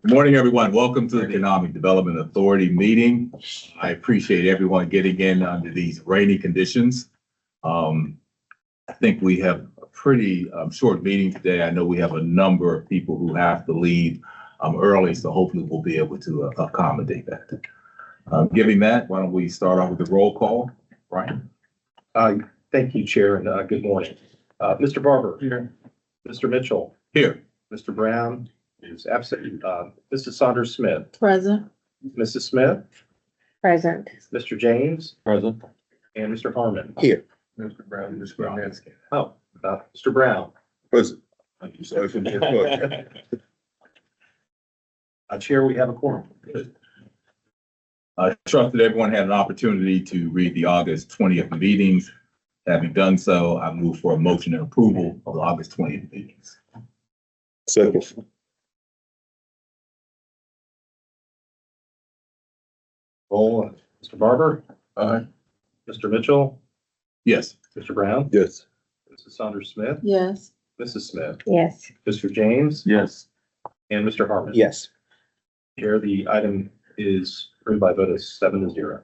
Good morning, everyone. Welcome to the Economic Development Authority meeting. I appreciate everyone getting in under these rainy conditions. I think we have a pretty short meeting today. I know we have a number of people who have to leave early, so hopefully we'll be able to accommodate that. Given that, why don't we start off with the roll call? Brian? Thank you, Chair, and good morning. Mr. Barber. Here. Mr. Mitchell. Here. Mr. Brown is absent. Mrs. Saunders Smith. Present. Mrs. Smith. Present. Mr. James. Present. And Mr. Harmon. Here. Mr. Brown. Mr. Brown. Present. Chair, we have a quorum. I trust that everyone had an opportunity to read the August 20th meetings. Having done so, I move for a motion and approval of the August 20th meetings. Second. Roll. Mr. Barber. Aye. Mr. Mitchell. Yes. Mr. Brown. Yes. Mrs. Saunders Smith. Yes. Mrs. Smith. Yes. Mr. James. Yes. And Mr. Harmon. Yes. Chair, the item is approved by a vote of 7-0.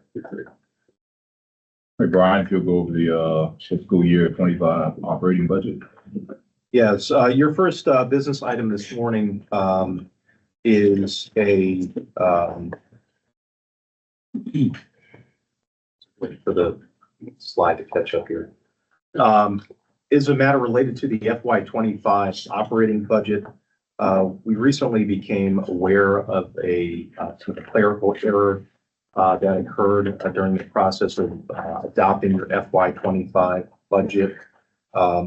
Hey, Brian, if you'll go over the fiscal year 25 operating budget. Yes, your first business item this morning is a wait for the slide to catch up here. Is a matter related to the FY25 operating budget. We recently became aware of a clerical error that occurred during the process of adopting your FY25 budget.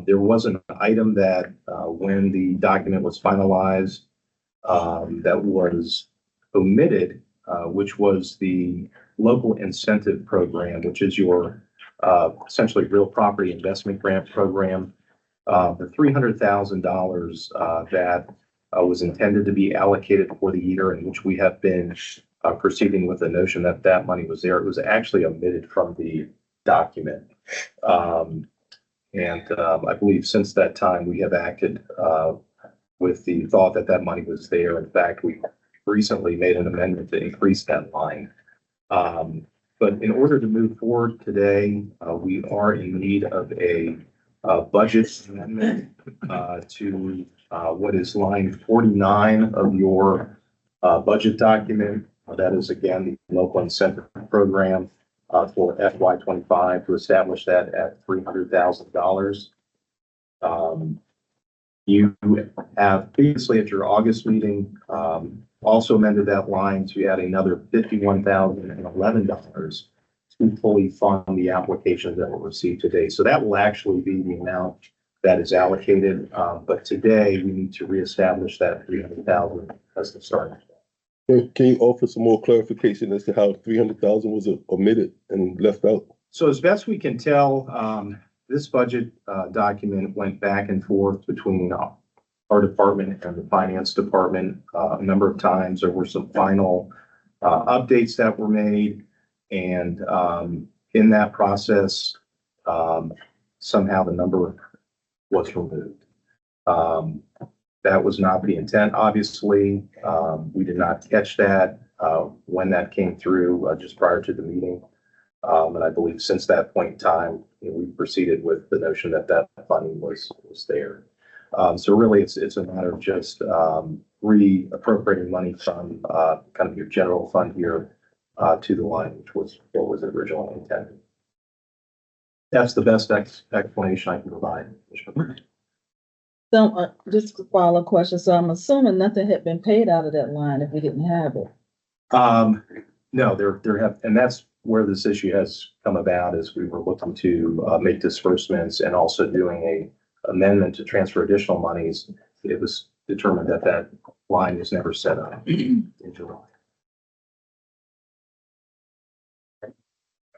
There was an item that when the document was finalized that was omitted, which was the local incentive program, which is your essentially real property investment grant program. The $300,000 that was intended to be allocated for the year in which we have been proceeding with the notion that that money was there. It was actually omitted from the document. I believe since that time, we have acted with the thought that that money was there. In fact, we recently made an amendment to increase that line. But in order to move forward today, we are in need of a budget amendment to what is line 49 of your budget document. That is, again, the local incentive program for FY25 to establish that at $300,000. You have previously at your August meeting also amended that line to add another $51,011 to fully fund the applications that will receive today. So that will actually be the amount that is allocated. But today we need to reestablish that $300,000 as the starting point. Can you offer some more clarification as to how 300,000 was omitted and left out? So as best we can tell, this budget document went back and forth between our department and the finance department a number of times. There were some final updates that were made, and in that process, somehow the number was removed. That was not the intent, obviously. We did not catch that when that came through just prior to the meeting. And I believe since that point in time, we proceeded with the notion that that funding was there. So really, it's a matter of just reappropriating money from kind of your general fund here to the line, which was what was originally intended. That's the best explanation I can provide. So, just a follow-up question. So I'm assuming nothing had been paid out of that line if we didn't have it. No, there have, and that's where this issue has come about, is we were looking to make disbursements and also doing a amendment to transfer additional monies. It was determined that that line was never set up in July.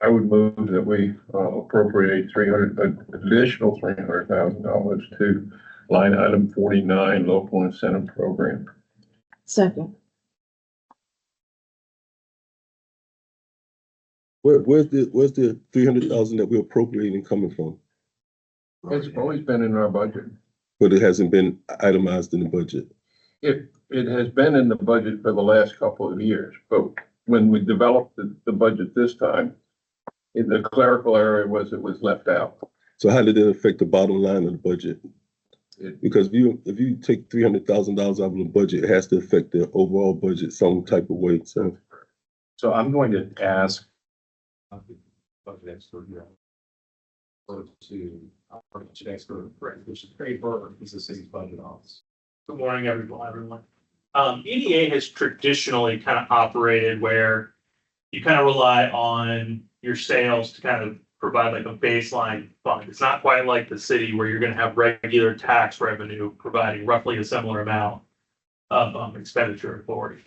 I would move that we appropriate additional $300,000 to line item 49, local incentive program. Second. Where's the 300,000 that we're appropriating coming from? It's always been in our budget. But it hasn't been itemized in the budget. It it has been in the budget for the last couple of years, but when we developed the budget this time, in the clerical area it was left out. So how did it affect the bottom line of the budget? It- Because if you take $300,000 out of the budget, it has to affect the overall budget some type of way. So I'm going to ask budget expert here. Or to budget expert, which is paper, he's the city's budget office. Good morning, everyone. EDA has traditionally kind of operated where you kind of rely on your sales to kind of provide like a baseline fund. It's not quite like the city where you're going to have regular tax revenue providing roughly a similar amount of expenditure authority.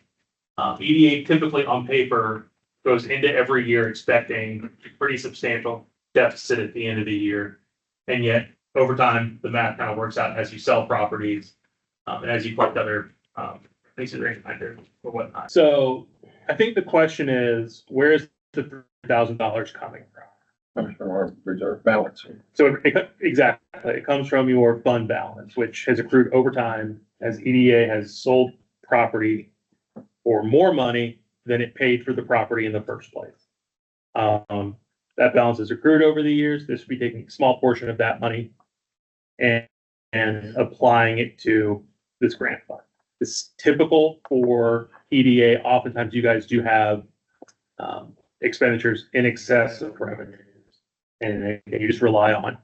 EDA typically on paper goes into every year expecting a pretty substantial deficit at the end of the year. And yet over time, the math kind of works out as you sell properties and as you collect other things or whatnot. So I think the question is, where is the $3,000 coming from? Comes from our reserve balance. So exactly, it comes from your fund balance, which has accrued over time as EDA has sold property for more money than it paid for the property in the first place. That balance has accrued over the years. This would be taking a small portion of that money and applying it to this grant fund. It's typical for EDA. Oftentimes you guys do have expenditures in excess of revenue. And you just rely on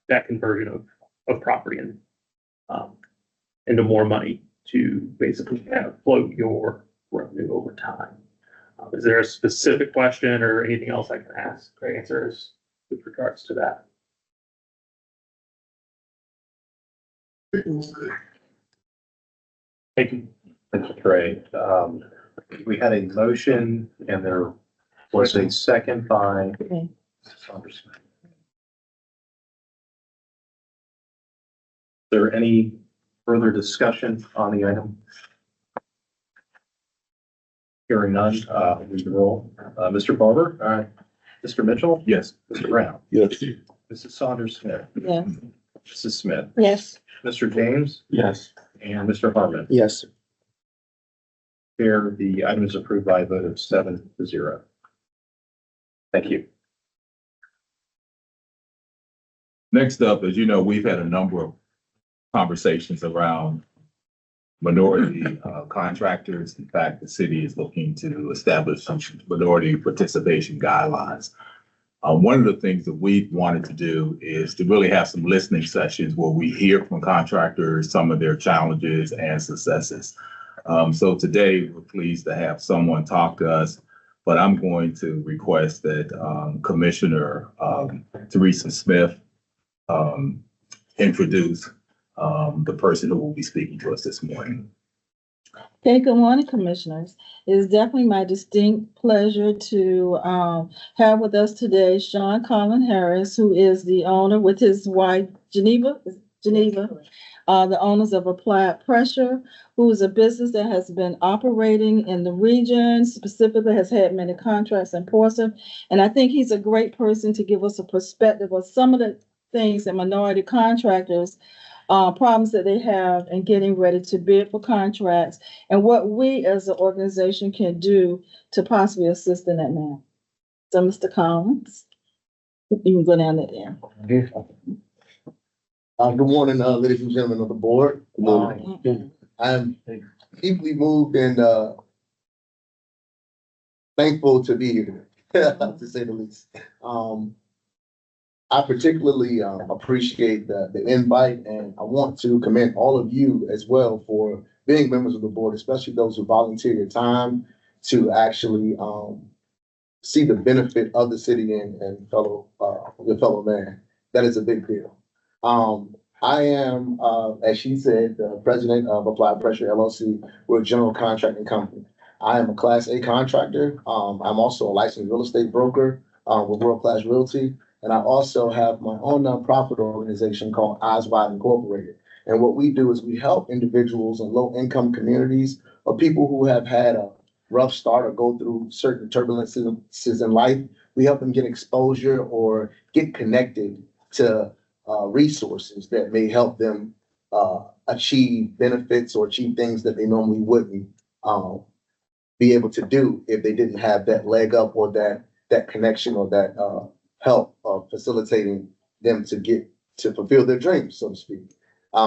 that conversion of property and into more money to basically kind of float your revenue over time. Is there a specific question or anything else I can ask or answers with regards to that? Thank you. Thank you, Trey. We had a motion and there was a second by Okay. Saunders. Is there any further discussion on the item? Hearing none, we can roll. Mr. Barber? Aye. Mr. Mitchell? Yes. Mr. Brown? Yes. Mrs. Saunders Smith? Yes. Mrs. Smith? Yes. Mr. James? Yes. And Mr. Harmon? Yes. Here, the item is approved by a vote of 7-0. Thank you. Next up, as you know, we've had a number of conversations around minority contractors. In fact, the city is looking to establish some minority participation guidelines. One of the things that we wanted to do is to really have some listening sessions where we hear from contractors some of their challenges and successes. So today, we're pleased to have someone talk to us, but I'm going to request that Commissioner Teresa Smith introduce the person who will be speaking to us this morning. Okay, good morning, commissioners. It is definitely my distinct pleasure to have with us today Sean Colin Harris, who is the owner with his wife Geneva, the owners of Applied Pressure, who is a business that has been operating in the region, specifically has had many contracts in Portsmouth. And I think he's a great person to give us a perspective of some of the things that minority contractors problems that they have in getting ready to bid for contracts and what we as an organization can do to possibly assist in that manner. So, Mr. Collins, you can go down there. Good morning, ladies and gentlemen of the board. Good morning. I am deeply moved and thankful to be here, to say the least. I particularly appreciate the invite, and I want to commend all of you as well for being members of the board, especially those who volunteer your time to actually see the benefit of the city and your fellow man. That is a big deal. I am, as she said, the president of Applied Pressure LLC. We're a general contracting company. I am a Class A contractor. I'm also a licensed real estate broker with World Class Realty. And I also have my own nonprofit organization called Eyes Wide Incorporated. And what we do is we help individuals in low-income communities or people who have had a rough start or go through certain turbulences in life. We help them get exposure or get connected to resources that may help them achieve benefits or achieve things that they normally wouldn't be able to do if they didn't have that leg up or that connection or that help of facilitating them to fulfill their dreams, so to speak.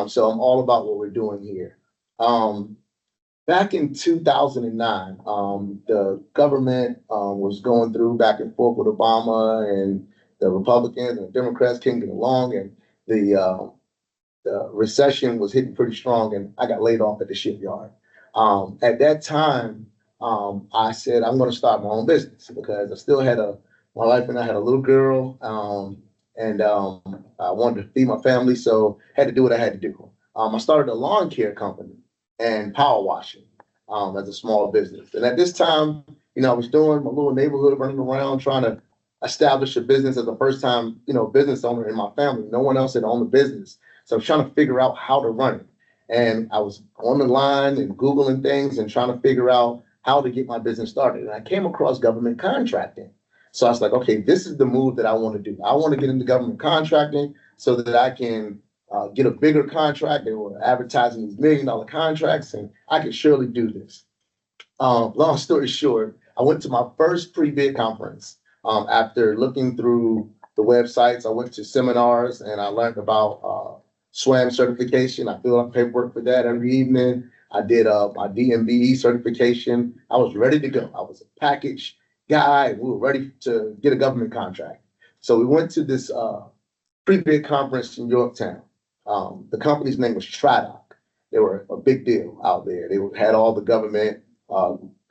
So I'm all about what we're doing here. Back in 2009, the government was going through back and forth with Obama, and the Republicans and the Democrats couldn't get along, and the recession was hitting pretty strong, and I got laid off at the shipyard. At that time, I said, I'm going to start my own business because I still had my wife and I had a little girl, and I wanted to feed my family, so had to do what I had to do. I started a lawn care company and power washing as a small business. And at this time, I was doing my little neighborhood, running around trying to establish a business as a first time, business owner in my family. No one else had owned a business. So I was trying to figure out how to run it. And I was on the line and Googling things and trying to figure out how to get my business started. And I came across government contracting. So I was like, okay, this is the move that I want to do. I want to get into government contracting so that I can get a bigger contract. They were advertising these $1 million contracts, and I could surely do this. Long story short, I went to my first pre-bid conference. After looking through the websites, I went to seminars and I learned about SWAM certification. I filled out paperwork for that every evening. I did my DMVE certification. I was ready to go. I was a package guy. We were ready to get a government contract. So we went to this pre-bid conference in Yorktown. The company's name was Tradoc. They were a big deal out there. They had all the government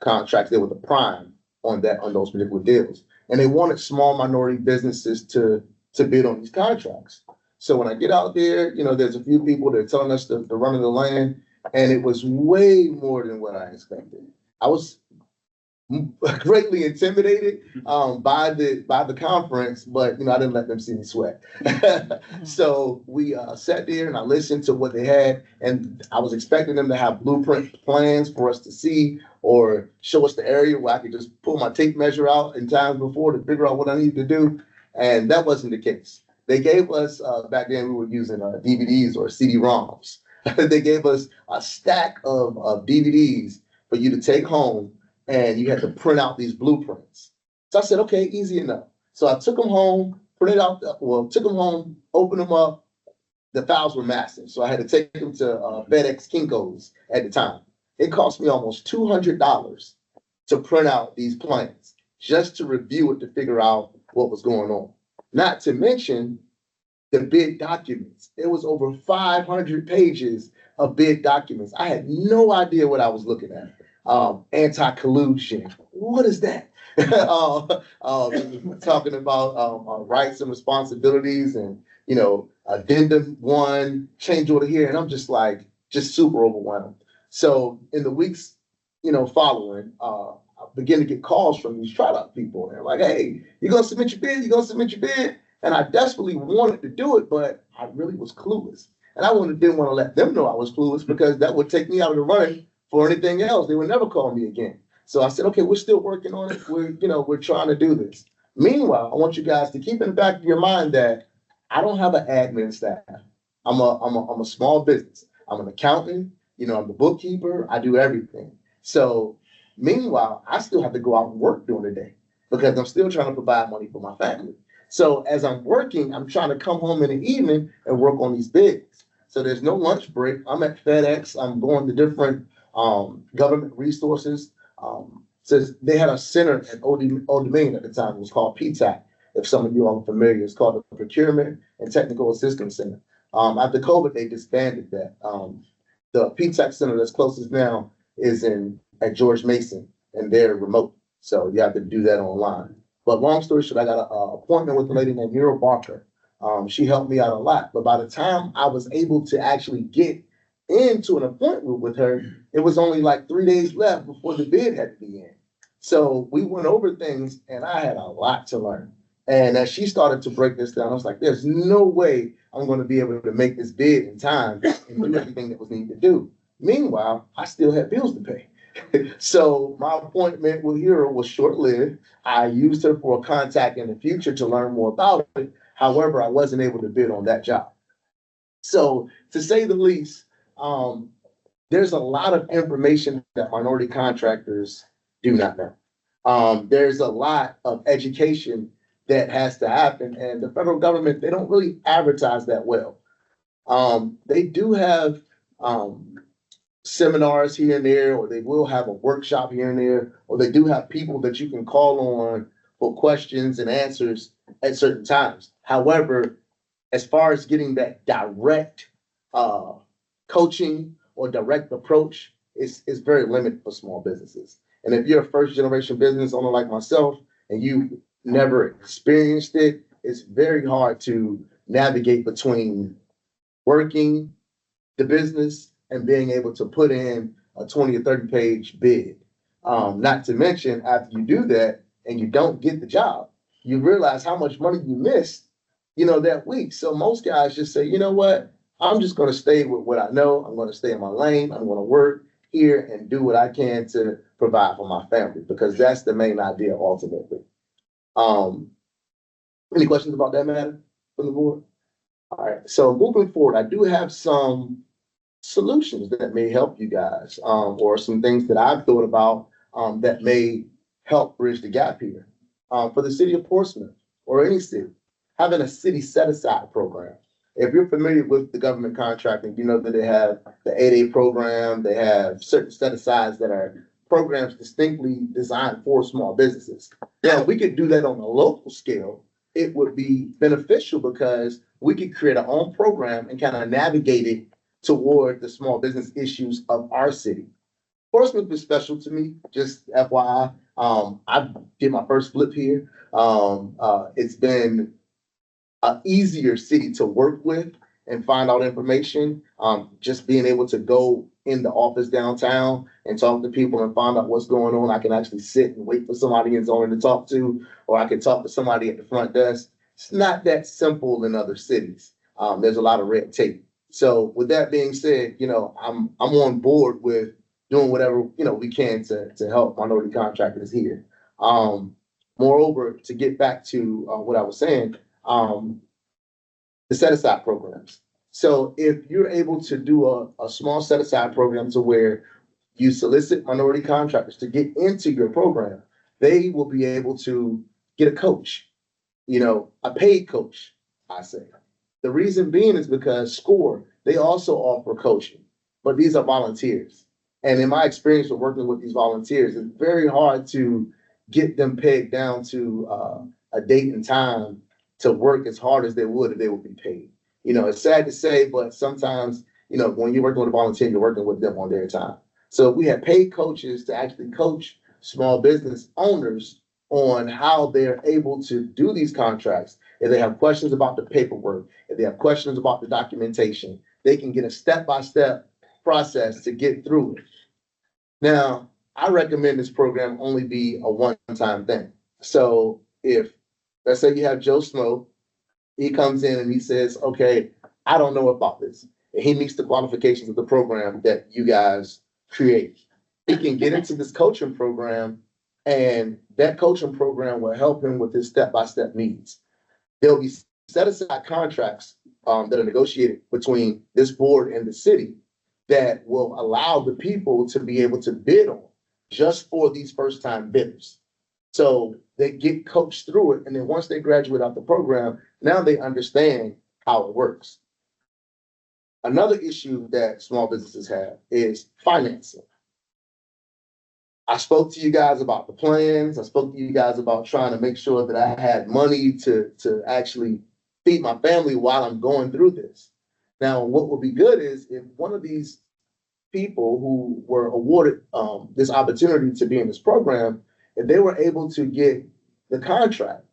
contracts. They were the prime on those particular deals. And they wanted small minority businesses to bid on these contracts. So when I get out there, there's a few people that are telling us the run of the land, and it was way more than what I expected. I was greatly intimidated by the conference, but I didn't let them see me sweat. So we sat there and I listened to what they had, and I was expecting them to have blueprint plans for us to see or show us the area where I could just pull my tape measure out in times before to figure out what I needed to do, and that wasn't the case. They gave us back then we were using DVDs or CD-ROMs. They gave us a stack of DVDs for you to take home, and you had to print out these blueprints. So I said, okay, easy enough. So I took them home, took them home, opened them up. The files were massive. So I had to take them to FedEx Kinko's at the time. It cost me almost $200 to print out these plans, just to review it, to figure out what was going on. Not to mention the bid documents. It was over 500 pages of bid documents. I had no idea what I was looking at. Anti-collusion. What is that? Talking about rights and responsibilities and, addendum 1, change order here. And I'm just super overwhelmed. So in the weeks, following, I began to get calls from these Tradoc people. They're like, hey, you going to submit your bid? You going to submit your bid? And I desperately wanted to do it, but I really was clueless. And I didn't want to let them know I was clueless, because that would take me out of the running for anything else. They would never call me again. So I said, okay, we're still working on it. We're trying to do this. Meanwhile, I want you guys to keep in the back of your mind that I don't have an admin staff. I'm a small business. I'm an accountant. I'm the bookkeeper. I do everything. So meanwhile, I still have to go out and work during the day because I'm still trying to provide money for my family. So as I'm working, I'm trying to come home in the evening and work on these bids. So there's no lunch break. I'm at FedEx. I'm going to different government resources. So they had a center at Old Dominion at the time. It was called PTAC. If some of you are familiar, it's called the Procurement and Technical Assistance Center. After COVID, they disbanded that. The PTAC center that's closest now is at George Mason, and they're remote. So you have to do that online. But long story short, I got an appointment with a lady named Mira Barker. She helped me out a lot. But by the time I was able to actually get into an appointment with her, it was only 3 days left before the bid had to be in. So we went over things, and I had a lot to learn. And as she started to break this down, I was like, there's no way I'm going to be able to make this bid in time and do everything that was needed to do. Meanwhile, I still had bills to pay. So my appointment with Hero was short-lived. I used her for a contact in the future to learn more about it. However, I wasn't able to bid on that job. So to say the least, there's a lot of information that minority contractors do not know. There's a lot of education that has to happen, and the federal government, they don't really advertise that well. They do have seminars here and there, or they will have a workshop here and there, or they do have people that you can call on for questions and answers at certain times. However, as far as getting that direct coaching or direct approach, is very limited for small businesses. And if you're a first generation business owner like myself and you never experienced it, it's very hard to navigate between working the business and being able to put in a 20 or 30 page bid. Not to mention, after you do that and you don't get the job, you realize how much money you missed, that week. So most guys just say, you know what? I'm just going to stay with what I know. I'm going to stay in my lane. I'm going to work here and do what I can to provide for my family, because that's the main idea ultimately. Any questions about that matter from the board? All right. So moving forward, I do have some solutions that may help you guys, or some things that I've thought about that may help bridge the gap here. For the city of Portsmouth or any city, having a city set-aside program. If you're familiar with the government contracting, you know that they have the 8A program, they have certain set-asides that are programs distinctly designed for small businesses. Now, if we could do that on a local scale, it would be beneficial because we could create our own program and kind of navigate it toward the small business issues of our city. Portsmouth is special to me, just FYI. I did my first flip here. It's been an easier city to work with and find out information. Just being able to go in the office downtown and talk to people and find out what's going on. I can actually sit and wait for somebody in zoning to talk to, or I can talk to somebody at the front desk. It's not that simple in other cities. There's a lot of red tape. So with that being said, I'm on board with doing whatever, we can to help minority contractors here. Moreover, to get back to what I was saying, the set-aside programs. So if you're able to do a small set-aside program to where you solicit minority contractors to get into your program, they will be able to get a coach, a paid coach, I say. The reason being is because SCORE, they also offer coaching, but these are volunteers. And in my experience with working with these volunteers, it's very hard to get them pegged down to a date and time to work as hard as they would if they would be paid. It's sad to say, but sometimes, when you're working with a volunteer, you're working with them on their time. So we have paid coaches to actually coach small business owners on how they're able to do these contracts. If they have questions about the paperwork, if they have questions about the documentation, they can get a step-by-step process to get through it. Now, I recommend this program only be a one-time thing. So if, let's say you have Joe Smo, he comes in and he says, okay, I don't know about this. And he meets the qualifications of the program that you guys create. He can get into this coaching program, and that coaching program will help him with his step-by-step needs. There'll be set-aside contracts that are negotiated between this board and the city that will allow the people to be able to bid on just for these first-time bidders. So they get coached through it, and then once they graduate out the program, now they understand how it works. Another issue that small businesses have is financing. I spoke to you guys about the plans. I spoke to you guys about trying to make sure that I had money to actually feed my family while I'm going through this. Now, what would be good is if one of these people who were awarded this opportunity to be in this program, if they were able to get the contract,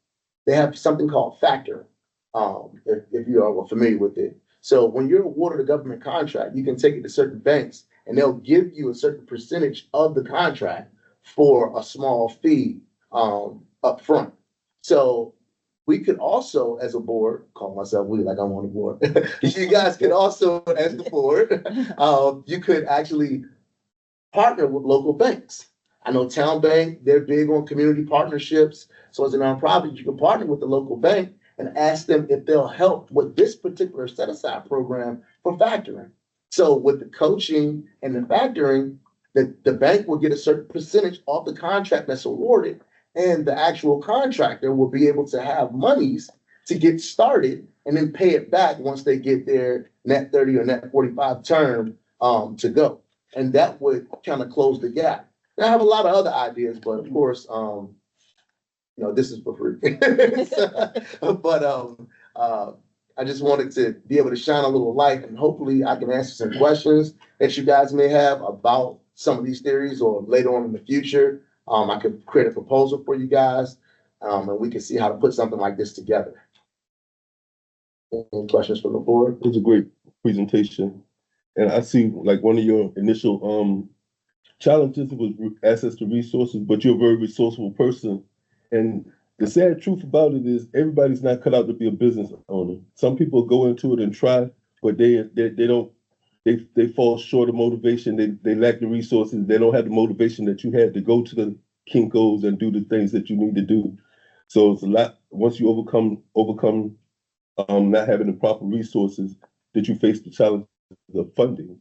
they have something called factor, if you are familiar with it. So when you're awarded a government contract, you can take it to certain banks and they'll give you a certain percentage of the contract for a small fee up front. So we could also, as a board, call myself we like I'm on the board. You guys could also, as the board, you could actually partner with local banks. I know Town Bank, they're big on community partnerships. So as a nonprofit, you can partner with the local bank and ask them if they'll help with this particular set-aside program for factoring. So with the coaching and the factoring, the bank will get a certain percentage off the contract that's awarded, and the actual contractor will be able to have monies to get started and then pay it back once they get their net 30 or net 45 term to go. And that would kind of close the gap. And I have a lot of other ideas, but of course, this is for free. But I just wanted to be able to shine a little light, and hopefully I can answer some questions that you guys may have about some of these theories, or later on in the future, I could create a proposal for you guys, and we can see how to put something like this together. Any questions from the board? It was a great presentation. And I see like one of your initial challenges was access to resources, but you're a very resourceful person. And the sad truth about it is everybody's not cut out to be a business owner. Some people go into it and try, but they don't, they fall short of motivation. They lack the resources. They don't have the motivation that you had to go to the Kinko's and do the things that you need to do. So it's a lot, once you overcome not having the proper resources, that you face the challenge of funding.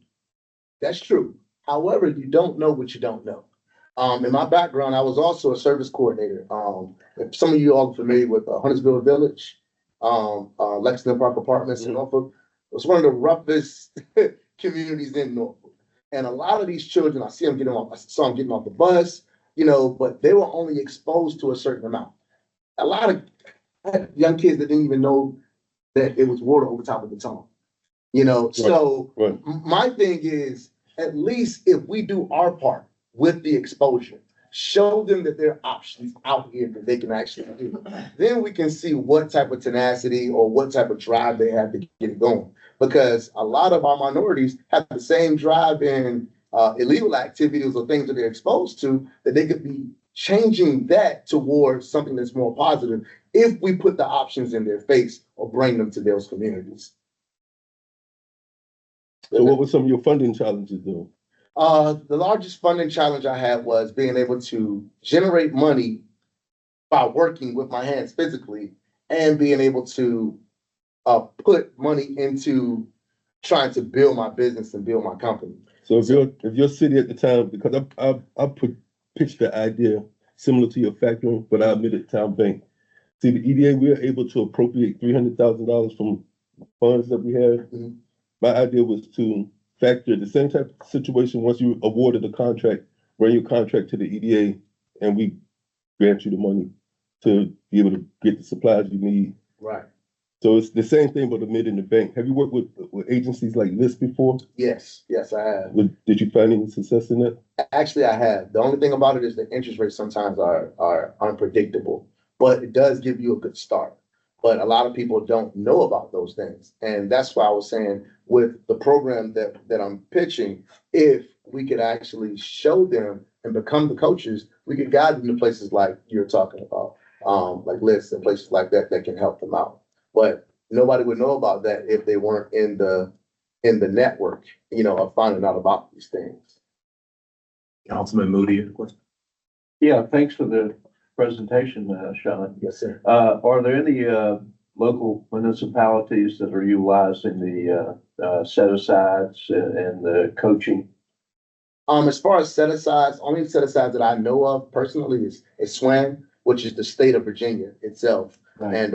That's true. However, you don't know what you don't know. In my background, I was also a service coordinator. If some of you all are familiar with Huntersville Village, Lexington Park Apartments in Norfolk, it was one of the roughest communities in Norfolk. And a lot of these children, I saw them getting off the bus, but they were only exposed to a certain amount. A lot of young kids that didn't even know that it was water over top of the tunnel. So Right. My thing is, at least if we do our part with the exposure, show them that there are options out here that they can actually do. Then we can see what type of tenacity or what type of drive they have to get it going. Because a lot of our minorities have the same drive in illegal activities or things that they're exposed to, that they could be changing that towards something that's more positive if we put the options in their face or bring them to those communities. So what were some of your funding challenges though? The largest funding challenge I had was being able to generate money by working with my hands physically, and being able to put money into trying to build my business and build my company. So if your city at the time, because I pitched the idea similar to your factoring, but I admitted town bank. See, the EDA, we were able to appropriate $300,000 from funds that we had. Mhm. My idea was to factor the same type of situation. Once you awarded the contract, bring your contract to the EDA, and we grant you the money to be able to get the supplies you need. Right. So it's the same thing, but admitted in the bank. Have you worked with agencies like this before? Yes, I have. Did you find any success in that? Actually, I have. The only thing about it is the interest rates sometimes are unpredictable, but it does give you a good start. But a lot of people don't know about those things. And that's why I was saying with the program that I'm pitching, if we could actually show them and become the coaches, we could guide them to places like you're talking about, like lists and places like that can help them out. But nobody would know about that if they weren't in the network, of finding out about these things. Councilman Moody, you have a question? Yeah, thanks for the presentation, Sean. Yes, sir. Are there any local municipalities that are utilizing the set-asides and the coaching? As far as set-asides, only set-asides that I know of personally is SWAM, which is the state of Virginia itself, Right. and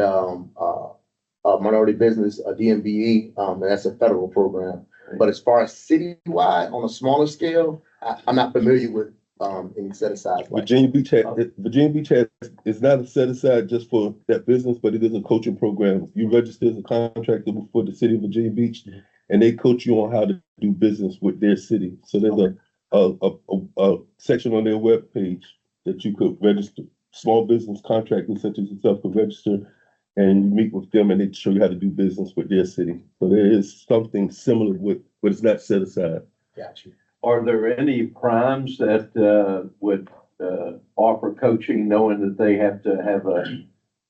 Minority Business, DMBE, and that's a federal program. Right. But as far as citywide, on a smaller scale, I'm not familiar with any set-asides. Virginia Beach is not a set aside just for that business, but it is a coaching program. You register as a contractor for the city of Virginia Beach, and they coach you on how to do business with their city. So there's a section on their webpage that you could register. Small business contractors such as yourself could register, and you meet with them, and they show you how to do business with their city. So there is something similar but it's not set aside. Got you. Are there any primes that would offer coaching, knowing that they have to have a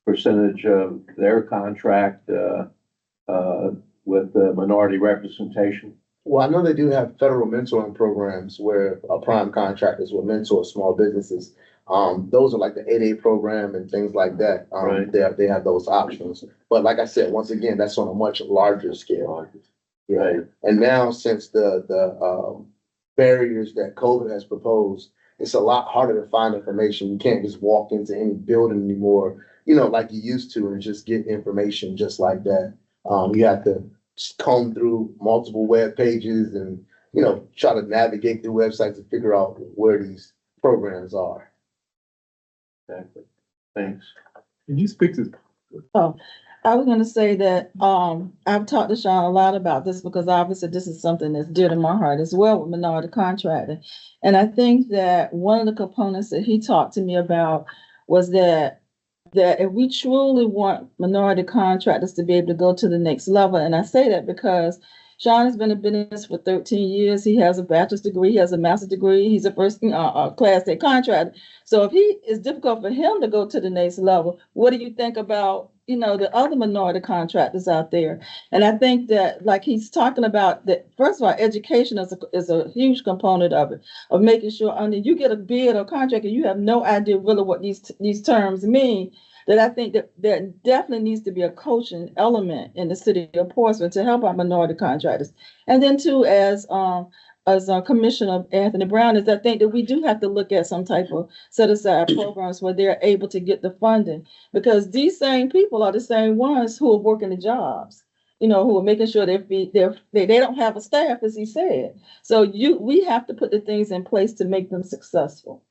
percentage of their contract with minority representation? Well, I know they do have federal mentoring programs where prime contractors will mentor small businesses. Those are like the 8A program and things like that. Right. They have those options. But like I said, once again, that's on a much larger scale. Yeah. Right. And now since the barriers that COVID has proposed, it's a lot harder to find information. You can't just walk into any building anymore, like you used to and just get information just like that. You have to comb through multiple web pages and, try to navigate through websites to figure out where these programs are. Exactly. Thanks. Can you speak to, Oh, I was gonna say that, I've talked to Sean a lot about this because obviously this is something that's dear to my heart as well with minority contracting. And I think that one of the components that he talked to me about was that if we truly want minority contractors to be able to go to the next level, and I say that because Sean has been in business for 13 years. He has a bachelor's degree, he has a master's degree, he's a first class A contractor. So if it's difficult for him to go to the next level, what do you think about, the other minority contractors out there? And I think that, like he's talking about, that first of all, education is a huge component of it, of making sure, you get a bid or contract and you have no idea really what these terms mean. That I think that there definitely needs to be a coaching element in the city of Portsmouth to help our minority contractors. And then too, as Commissioner Anthony Brown, is I think that we do have to look at some type of set aside programs where they're able to get the funding, because these same people are the same ones who are working the jobs, who are making sure they don't have a staff, as he said. So we have to put the things in place to make them successful.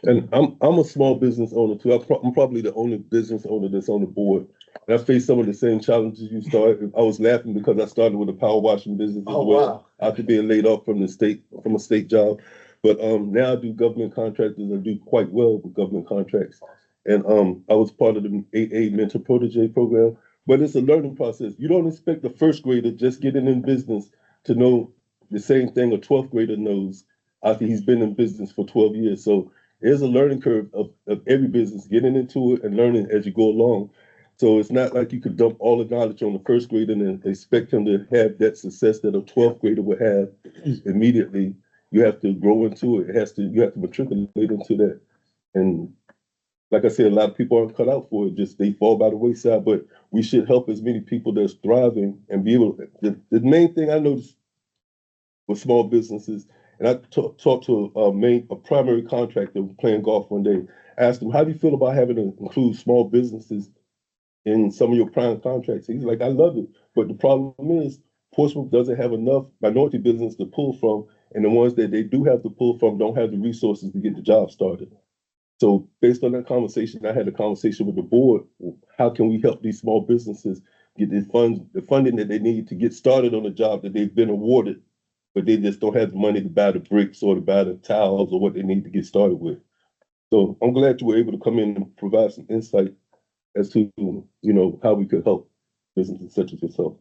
And I'm a small business owner too. I'm probably the only business owner that's on the board. And I face some of the same challenges you started. I was laughing because I started with a power washing business as well, Wow. after being laid off from a state job. But now I do government contractors. I do quite well with government contracts. And I was part of the 8A Mentor Protege program. But it's a learning process. You don't expect a first grader just getting in business to know the same thing a 12th grader knows after he's been in business for 12 years. So there's a learning curve of every business, getting into it and learning as you go along. So it's not like you could dump all the knowledge on the first grader and expect him to have that success that a 12th grader would have immediately. You have to grow into it. You have to matriculate into that. And like I said, a lot of people aren't cut out for it. Just they fall by the wayside. But we should help as many people that's thriving and be able to. The main thing I noticed with small businesses, and I talked to a primary contractor playing golf one day. Asked him, "How do you feel about having to include small businesses in some of your prime contracts?" He's like, "I love it, but the problem is Portsmouth doesn't have enough minority business to pull from, and the ones that they do have to pull from don't have the resources to get the job started." So based on that conversation, I had a conversation with the board. How can we help these small businesses get the funding that they need to get started on a job that they've been awarded, but they just don't have the money to buy the bricks or to buy the tiles or what they need to get started with. So I'm glad you were able to come in and provide some insight as to, how we could help businesses such as yourself.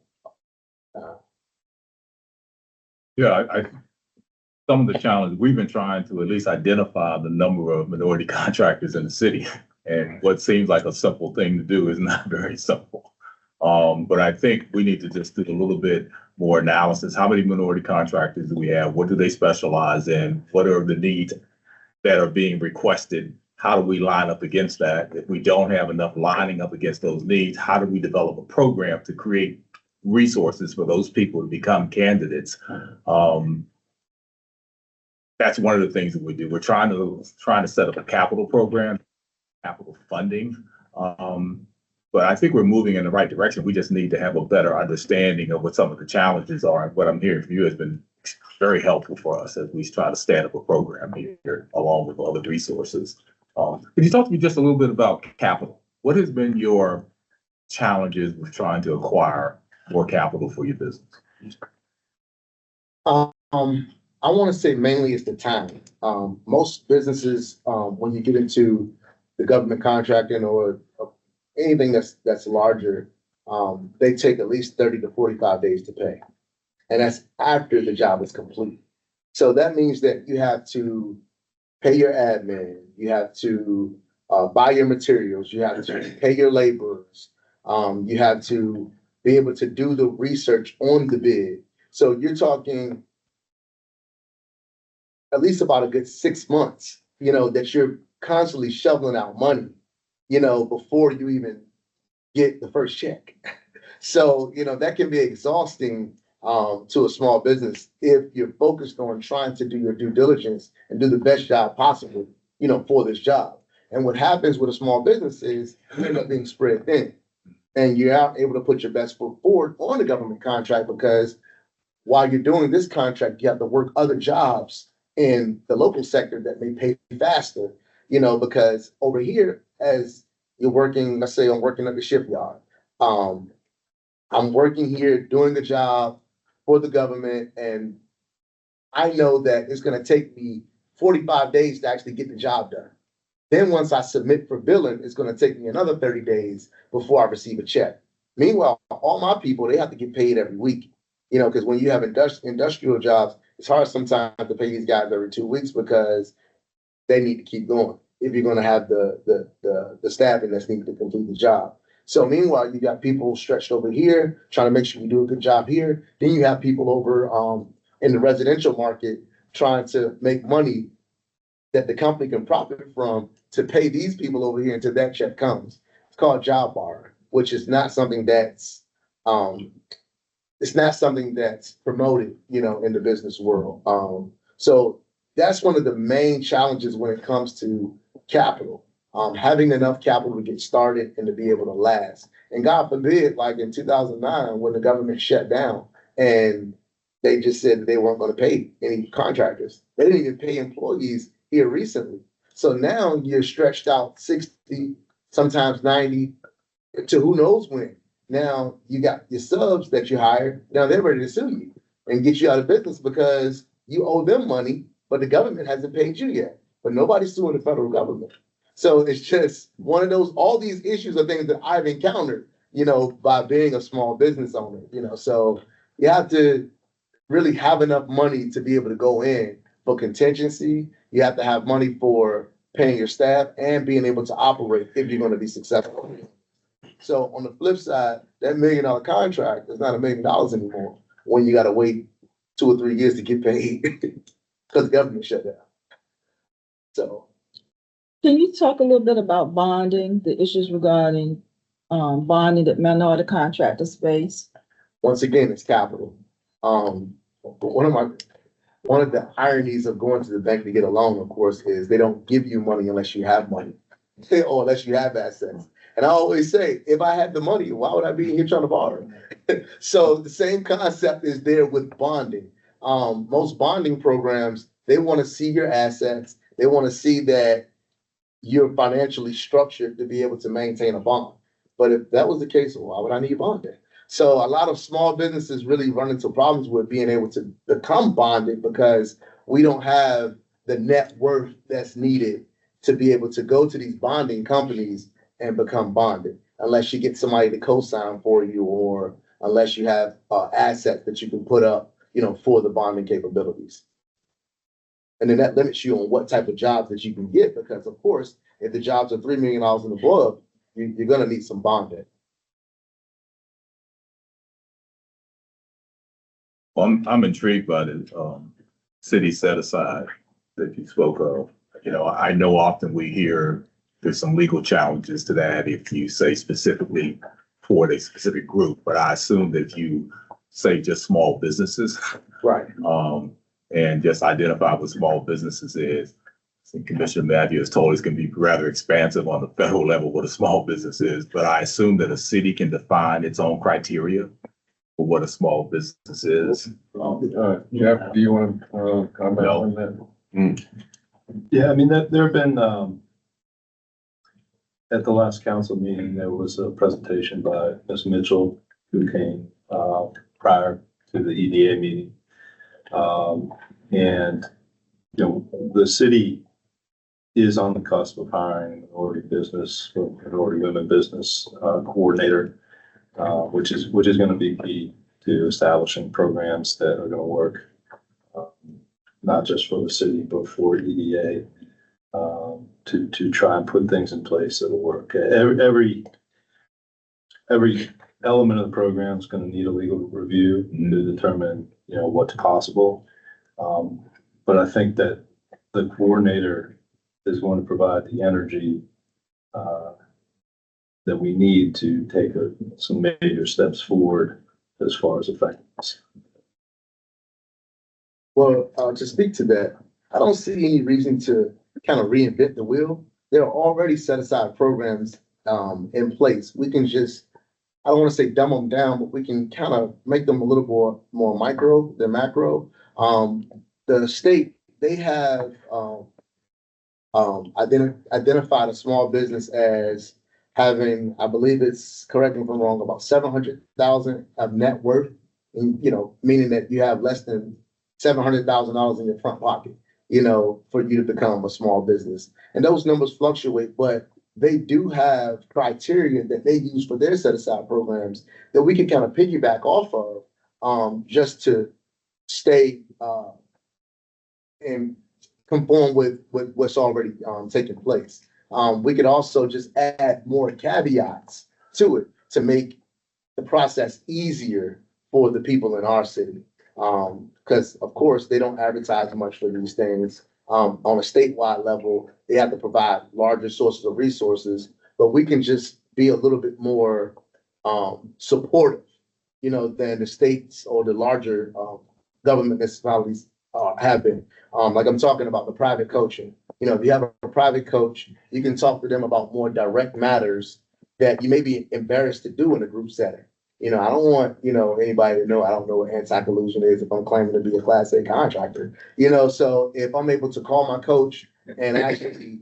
yeah, some of the challenges, we've been trying to at least identify the number of minority contractors in the city. And what seems like a simple thing to do is not very simple. But I think we need to just do a little bit more analysis. How many minority contractors do we have? What do they specialize in? What are the needs that are being requested? How do we line up against that? If we don't have enough lining up against those needs, how do we develop a program to create resources for those people to become candidates? That's one of the things that we do. We're trying to set up a capital program, capital funding. But I think we're moving in the right direction. We just need to have a better understanding of what some of the challenges are. And what I'm hearing from you has been very helpful for us as we try to stand up a program here along with other resources. Could you talk to me just a little bit about capital? What has been your challenges with trying to acquire more capital for your business? I want to say mainly it's the time. Most businesses, when you get into the government contracting or anything that's larger, they take at least 30 to 45 days to pay. And that's after the job is complete. So that means that you have to pay your admin, you have to buy your materials, you have to pay your laborers, you have to be able to do the research on the bid. So you're talking at least about a good 6 months, that you're constantly shoveling out money, before you even get the first check. So, that can be exhausting to a small business if you're focused on trying to do your due diligence and do the best job possible, for this job. And what happens with a small business is you end up being spread thin. And you're not able to put your best foot forward on the government contract because while you're doing this contract, you have to work other jobs in the local sector that may pay faster, because over here, as you're working, let's say I'm working at the shipyard. I'm working here doing a job for the government, and I know that it's going to take me 45 days to actually get the job done. Then once I submit for billing, it's going to take me another 30 days before I receive a check. Meanwhile, all my people, they have to get paid every week, because when you have industrial jobs, it's hard sometimes to pay these guys every 2 weeks because they need to keep going if you're going to have the staffing that's needed to complete the job. So meanwhile, you got people stretched over here trying to make sure you do a good job here. Then you have people over in the residential market trying to make money that the company can profit from to pay these people over here until that check comes. It's called job borrowing, which is not something that's promoted, in the business world. So that's one of the main challenges when it comes to capital. Having enough capital to get started and to be able to last. And God forbid, like in 2009, when the government shut down and they just said that they weren't going to pay any contractors. They didn't even pay employees here recently. So now you're stretched out 60, sometimes 90, to who knows when. Now you got your subs that you hire. Now they're ready to sue you and get you out of business because you owe them money, but the government hasn't paid you yet. But nobody's suing the federal government. So it's just one of those, all these issues are things that I've encountered, by being a small business owner, so you have to really have enough money to be able to go in for contingency. You have to have money for paying your staff and being able to operate if you're going to be successful. So on the flip side, that $1 million contract is not $1 million anymore when you got to wait 2 or 3 years to get paid because the government shut down. So. Can you talk a little bit about bonding, the issues regarding bonding that minority contractors face? Once again, it's capital. One of the ironies of going to the bank to get a loan, of course, is they don't give you money unless you have money or unless you have assets. And I always say, if I had the money, why would I be here trying to borrow? So the same concept is there with bonding. Most bonding programs, they want to see your assets. They want to see that you're financially structured to be able to maintain a bond. But if that was the case, why would I need bonding? So a lot of small businesses really run into problems with being able to become bonded because we don't have the net worth that's needed to be able to go to these bonding companies and become bonded, unless you get somebody to co-sign for you or unless you have assets that you can put up, for the bonding capabilities. And then that limits you on what type of jobs that you can get because, of course, if the jobs are $3 million and above, you're going to need some bonding. Well, I'm intrigued by the city set aside that you spoke of. I know often we hear there's some legal challenges to that if you say specifically for a specific group, but I assume that you say just small businesses. Right. And just identify what small businesses is. I think Commissioner Matthew has told us going to be rather expansive on the federal level what a small business is, but I assume that a city can define its own criteria for what a small business is. Jeff, do you want to comment on that? Yeah, I mean, there have been, at the last council meeting, there was a presentation by Ms. Mitchell who came prior to the EDA meeting. And, the city is on the cusp of hiring a minority women business coordinator, which is going to be key to establishing programs that are going to work, not just for the city, but for EDA, to try and put things in place that'll work. Every element of the program is going to need a legal review to determine, what's possible. But I think that the coordinator is going to provide the energy that we need to take some major steps forward as far as effectiveness. Well, to speak to that, I don't see any reason to kind of reinvent the wheel. There are already set aside programs in place. We can just, I don't want to say dumb them down, but we can kind of make them a little more micro than macro. The state, they have identified a small business as having, I believe it's, correct me if I'm wrong, about 700,000 of net worth. And, meaning that you have less than $700,000 in your front pocket, for you to become a small business. And those numbers fluctuate, but they do have criteria that they use for their set aside programs that we can kind of piggyback off of, just to stay and conform with what's already taking place. We could also just add more caveats to it to make the process easier for the people in our city. Because of course they don't advertise much for these things. On a statewide level, they have to provide larger sources of resources, but we can just be a little bit more supportive, than the states or the larger government municipalities have been. Like I'm talking about the private coaching. If you have a private coach, you can talk to them about more direct matters that you may be embarrassed to do in a group setting. I don't want, anybody to know I don't know what anti-collusion is if I'm claiming to be a Class A contractor. So if I'm able to call my coach and actually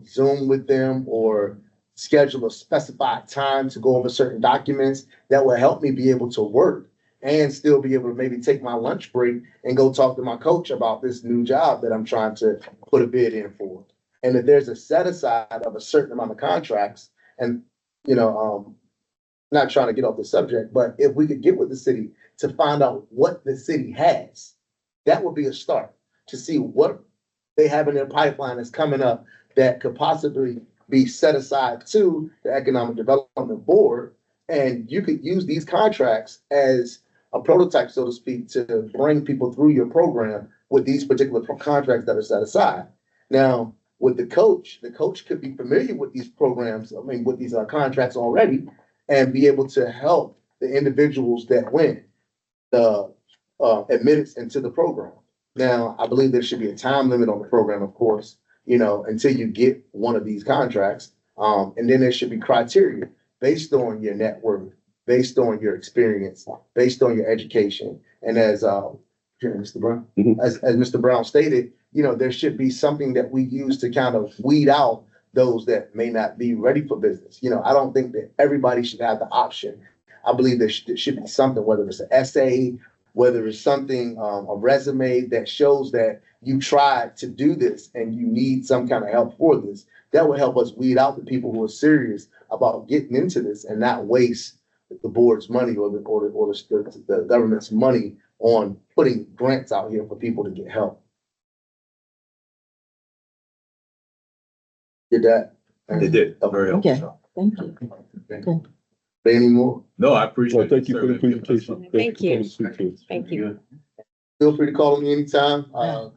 Zoom with them or schedule a specified time to go over certain documents, that will help me be able to work and still be able to maybe take my lunch break and go talk to my coach about this new job that I'm trying to put a bid in for. And if there's a set aside of a certain amount of contracts and, not trying to get off the subject, but if we could get with the city to find out what the city has, that would be a start to see what they have in their pipeline that's coming up that could possibly be set aside to the Economic Development Board. And you could use these contracts as a prototype, so to speak, to bring people through your program with these particular contracts that are set aside. Now, with the coach could be familiar with these programs, with these contracts already, and be able to help the individuals that win the admittance into the program. Now, I believe there should be a time limit on the program, of course, until you get one of these contracts. And then there should be criteria based on your net worth, based on your experience, based on your education. And as Mr. Brown, as Mr. Brown stated, there should be something that we use to kind of weed out those that may not be ready for business. I don't think that everybody should have the option. I believe there should be something, whether it's an essay, whether it's something, a resume that shows that you tried to do this and you need some kind of help for this. That will help us weed out the people who are serious about getting into this and not waste the board's money or the government's money on putting grants out here for people to get help. Did that? It did. Very helpful. Okay, thank you. Okay. Any more? No, I appreciate Well, it. thank you for the sir. presentation. Thank you. you. Thank you. Feel free to call me anytime.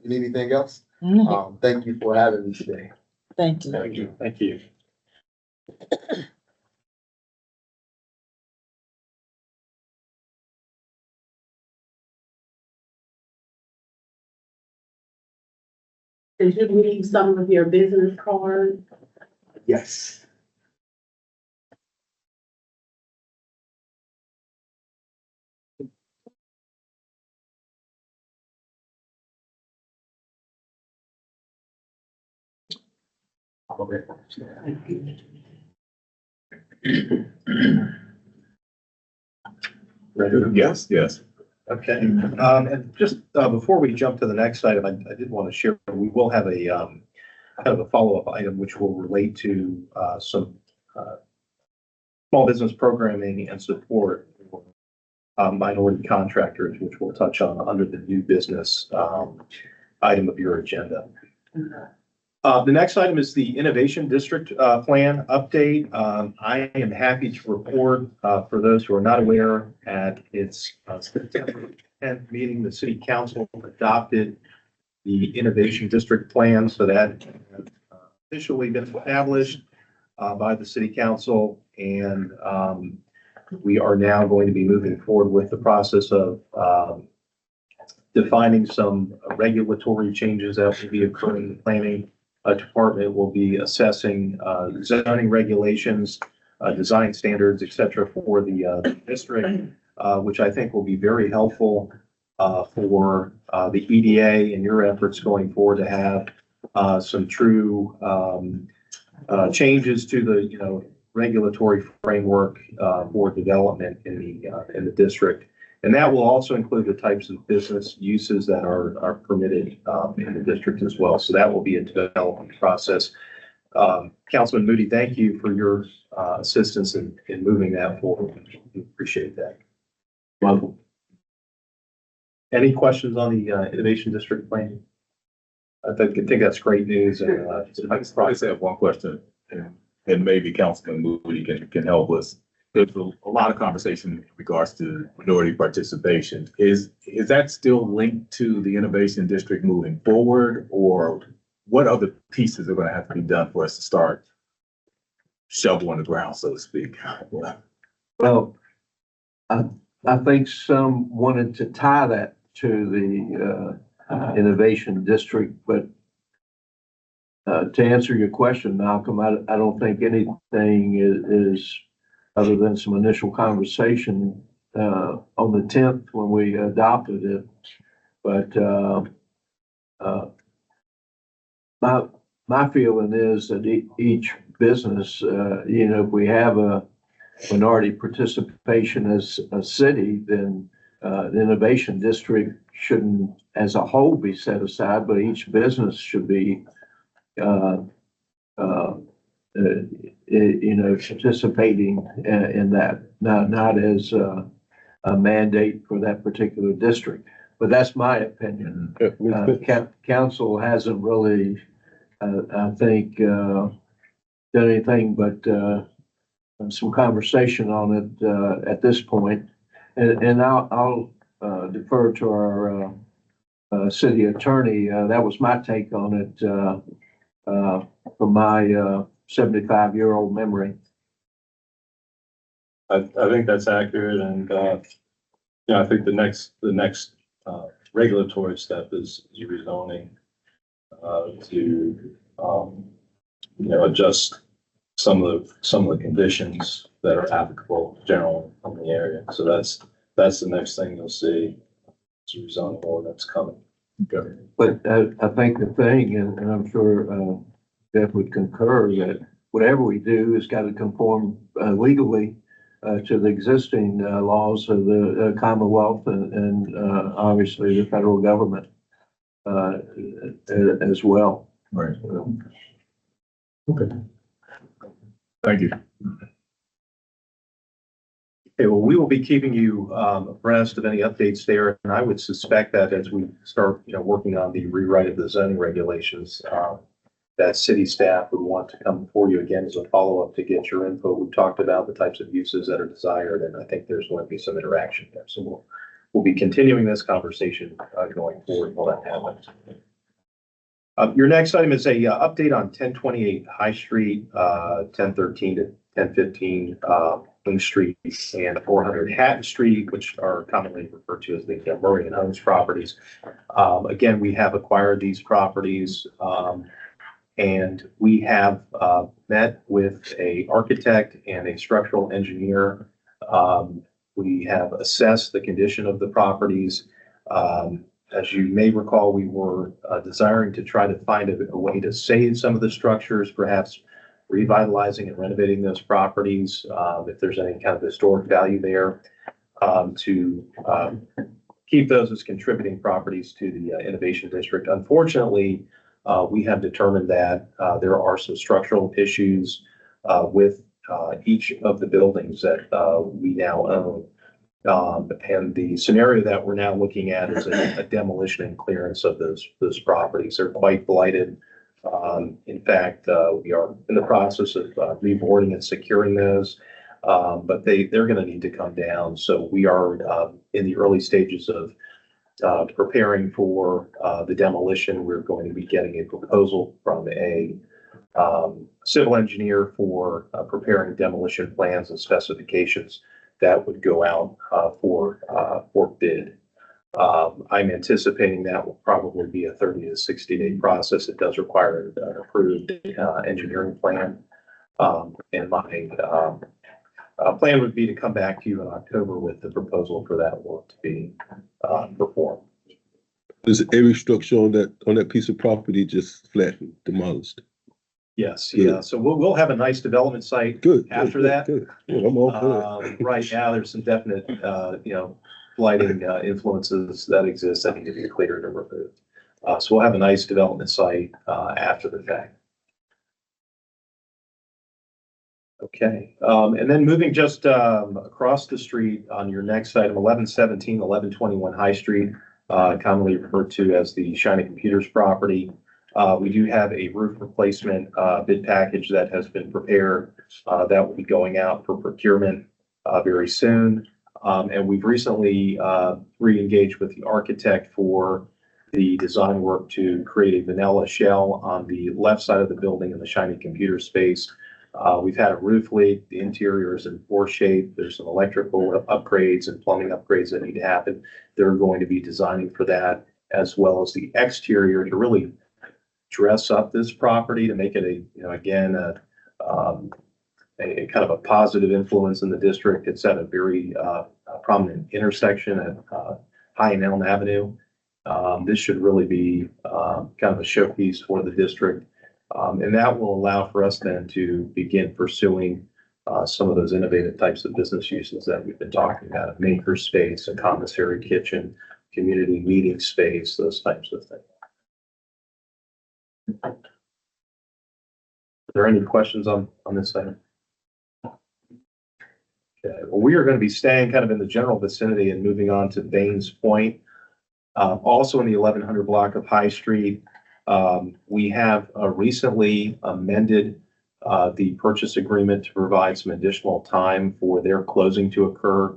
You need anything else? Mhm. Thank you for having me today. Thank you. Thank you. Thank you. Did you leave some of your business cards? Yes. Yes, yes. Okay, and just before we jump to the next item, I did want to share, we will have a kind of a follow-up item which will relate to some small business programming and support for minority contractors, which we'll touch on under the new business item of your agenda. The next item is the Innovation District Plan update. I am happy to report, for those who are not aware, at its September 10th meeting, the City Council adopted the Innovation District Plan, so that has officially been established. by the city council, and we are now going to be moving forward with the process of defining some regulatory changes that will be occurring. The planning department will be assessing zoning regulations, design standards, et cetera, for the district, which I think will be very helpful for the EDA and your efforts going forward to have some true changes to the regulatory framework for development in the district. And that will also include the types of business uses that are permitted in the district as well. So that will be a development process. Councilman Moody, thank you for your assistance in moving that forward. We appreciate that. Welcome. Any questions on the Innovation District plan? I think that's great news. And I just have one question, and maybe Councilman Moody can help us. There's a lot of conversation in regards to minority participation. Is that still linked to the Innovation District moving forward, or what other pieces are going to have to be done for us to start shovel on the ground, so to speak? Well, I think some wanted to tie that to the Innovation District, but to answer your question, Malcolm, I don't think anything is other than some initial conversation on the 10th when we adopted it. But my feeling is that each business, if we have a minority participation as a city, then the Innovation District shouldn't as a whole be set aside, but each business should be participating in that, not as a mandate for that particular district. But that's my opinion. Council hasn't really, I think, done anything but some conversation on it at this point. And I'll defer to our city attorney. That was my take on it from my 75-year-old memory. I think that's accurate, and I think the next regulatory step is rezoning to adjust some of the conditions that are applicable generally in the area. So that's the next thing you'll see. It's a rezoning ordinance coming. Okay. But I think the thing, and I'm sure Jeff would concur, that whatever we do has got to conform legally to the existing laws of the Commonwealth and obviously the federal government as well. Right. Okay. Thank you. Okay, well, we will be keeping you abreast of any updates there, and I would suspect that as we start, working on the rewrite of the zoning regulations, that city staff would want to come before you again as a follow-up to get your input. We've talked about the types of uses that are desired, and I think there's going to be some interaction there. So we'll be continuing this conversation going forward while that happens. Your next item is a update on 1028 High Street, 1013 to 1015 Wing Street, and 400 Hatton Street, which are commonly referred to as the Murray and Holmes properties. Again, we have acquired these properties, and we have met with an architect and a structural engineer. We have assessed the condition of the properties. As you may recall, we were desiring to try to find a way to save some of the structures, perhaps revitalizing and renovating those properties, if there's any kind of historic value there, to keep those as contributing properties to the Innovation District. Unfortunately, we have determined that there are some structural issues with each of the buildings that we now own. And the scenario that we're now looking at is a demolition and clearance of those properties. They're quite blighted. In fact, we are in the process of reboarding and securing those, but they're going to need to come down. So we are in the early stages of preparing for the demolition. We're going to be getting a proposal from a civil engineer for preparing demolition plans and specifications that would go out for bid. I'm anticipating that will probably be a 30 to 60-day process. It does require an approved engineering plan. And my plan would be to come back to you in October with the proposal for that work to be performed. Is every structure on that piece of property just flattened, demolished? Yes, Good. yeah. So we'll have a nice development site. Good. After good, that. Good. Good. I'm all for it. Right now, there's some definite, lighting influences that exist that need to be cleared and removed. So we'll have a nice development site after the fact. Okay, and then moving just across the street on your next item, 1117, 1121 High Street, commonly referred to as the Shiny Computers property. We do have a roof replacement bid package that has been prepared that will be going out for procurement very soon. And we've recently re-engaged with the architect for the design work to create a vanilla shell on the left side of the building in the Shiny Computer space. We've had a roof leak. The interior is in poor shape. There's some electrical upgrades and plumbing upgrades that need to happen. They're going to be designing for that, as well as the exterior to really dress up this property to make it a kind of a positive influence in the district. It's at a very prominent intersection at High and Elm Avenue. This should really be kind of a showpiece for the district. And that will allow for us then to begin pursuing some of those innovative types of business uses that we've been talking about: a maker space, a commissary kitchen, community meeting space, those types of things. Are there any questions on this item? Okay, well, we are going to be staying kind of in the general vicinity and moving on to Baines Point. Also in the 1100 block of High Street, we have recently amended the purchase agreement to provide some additional time for their closing to occur.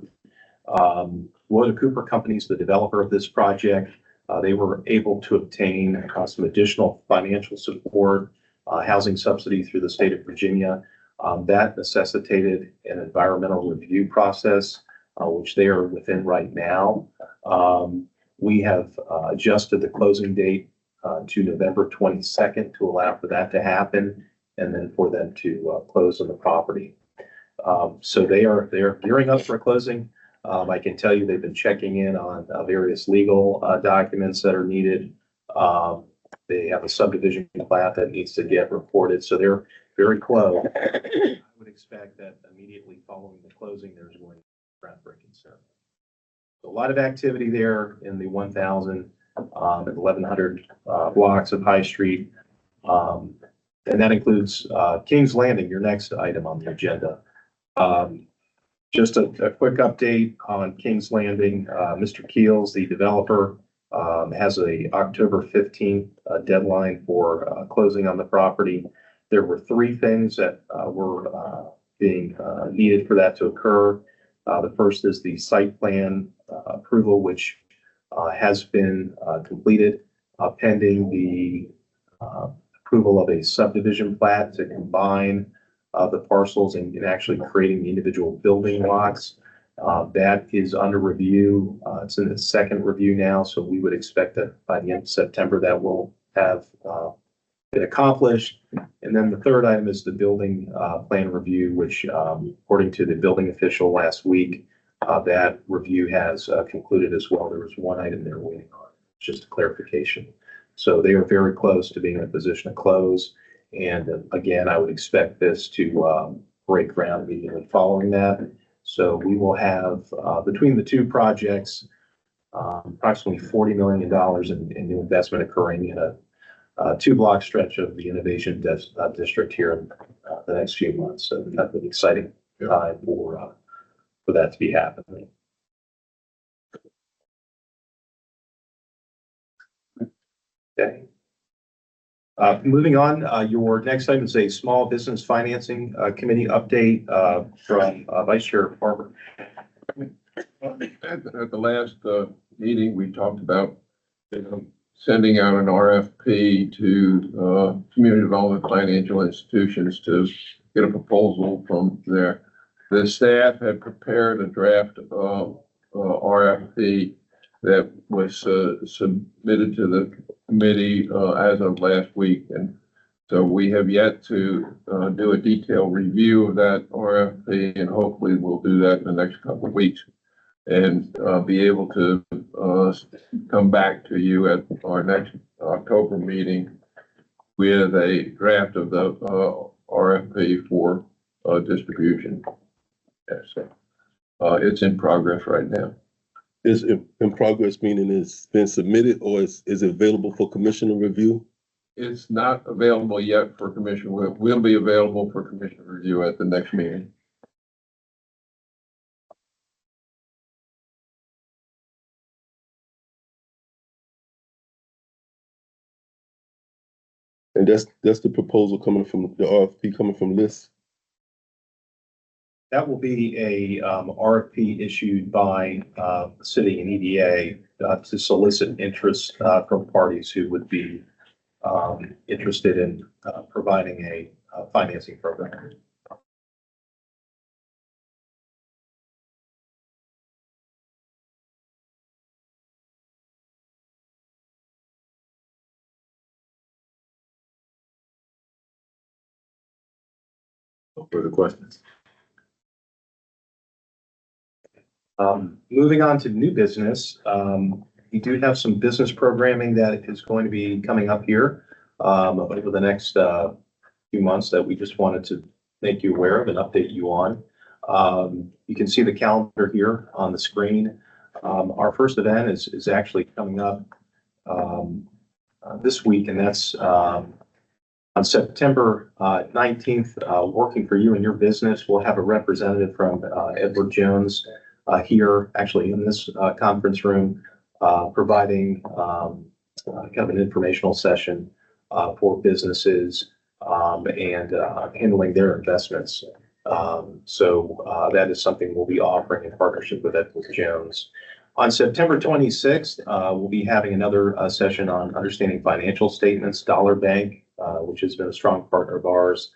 William Cooper Company is the developer of this project. They were able to obtain some additional financial support, housing subsidy through the state of Virginia. That necessitated an environmental review process, which they are within right now. We have adjusted the closing date to November 22nd to allow for that to happen, and then for them to close on the property. So they're gearing up for closing. I can tell you they've been checking in on various legal documents that are needed. They have a subdivision plat that needs to get reported, so they're very close. I would expect that immediately following the closing, there's going to be a groundbreaking ceremony. So a lot of activity there in the 1000 and 1100 blocks of High Street. And that includes King's Landing, your next item on the agenda. Just a quick update on King's Landing. Mr. Keels, the developer, has a October 15th deadline for closing on the property. There were three things that were being needed for that to occur. The first is the site plan approval, which has been completed pending the approval of a subdivision plat to combine the parcels and actually creating the individual building lots. That is under review. It's in the second review now, so we would expect that by the end of September that will have been accomplished. And then the third item is the building plan review, which according to the building official last week, that review has concluded as well. There was one item they're waiting on, just a clarification. So they are very close to being in a position to close. And again, I would expect this to break ground immediately following that. So we will have, between the two projects, approximately $40 million in new investment occurring in a 2-block stretch of the innovation district here in the next few months. So that's an exciting time for that to be happening. Okay. Moving on, your next item is a small business financing committee update from Vice Chair Barber. At the last meeting, we talked about sending out an RFP to community development financial institutions to get a proposal from there. The staff had prepared a draft RFP that was submitted to the committee as of last week. And so we have yet to do a detailed review of that RFP, and hopefully we'll do that in the next couple of weeks and be able to come back to you at our next October meeting with a draft of the RFP for distribution. Yeah, so it's in progress right now. Is it in progress, meaning it's been submitted, or is it available for commissioner review? It's not available yet for commission. Will be available for commission review at the next meeting. And that's the proposal coming from the RFP coming from List. That will be a RFP issued by the city and EDA to solicit interest from parties who would be interested in providing a financing program. No further questions. Moving on to new business, we do have some business programming that is going to be coming up here over the next few months that we just wanted to make you aware of and update you on. You can see the calendar here on the screen. Our first event is actually coming up this week, and that's on September 19th, Working for You and Your Business. We'll have a representative from Edward Jones here, actually in this conference room, providing kind of an informational session for businesses and handling their investments. So that is something we'll be offering in partnership with Edward Jones. On September 26th, we'll be having another session on understanding financial statements. Dollar Bank, which has been a strong partner of ours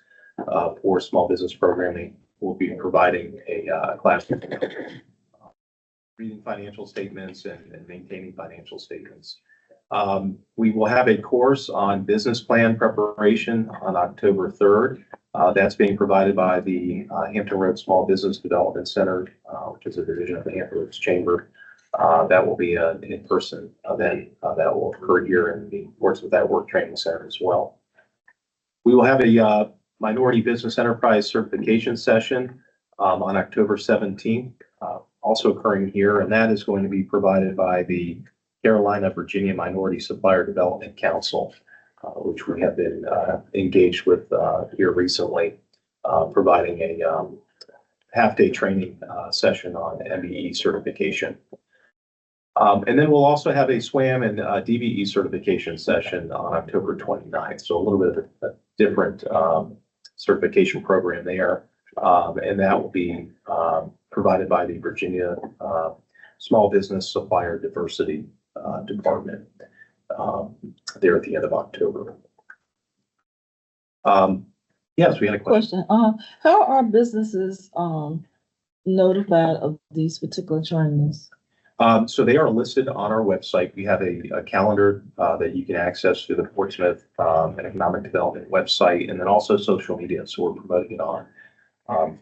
for small business programming, will be providing a class reading financial statements and maintaining financial statements. We will have a course on business plan preparation on October 3rd. That's being provided by the Hampton Roads Small Business Development Center, which is a division of the Hampton Roads Chamber. That will be an in-person event that will occur here in the Portsmouth at Work Training Center as well. We will have a Minority Business Enterprise Certification session on October 17th, also occurring here, and that is going to be provided by the Carolina, Virginia Minority Supplier Development Council, which we have been engaged with here recently, providing a half-day training session on MBE certification. And then we'll also have a SWAM and DBE certification session on October 29th. So a little bit of a different certification program there. And that will be provided by the Virginia Small Business Supplier Diversity Department there at the end of October. Yes, we had a question. How are businesses notified of these particular trainings? So they are listed on our website. We have a calendar that you can access through the Portsmouth Economic Development website, and then also social media. So we're promoting it on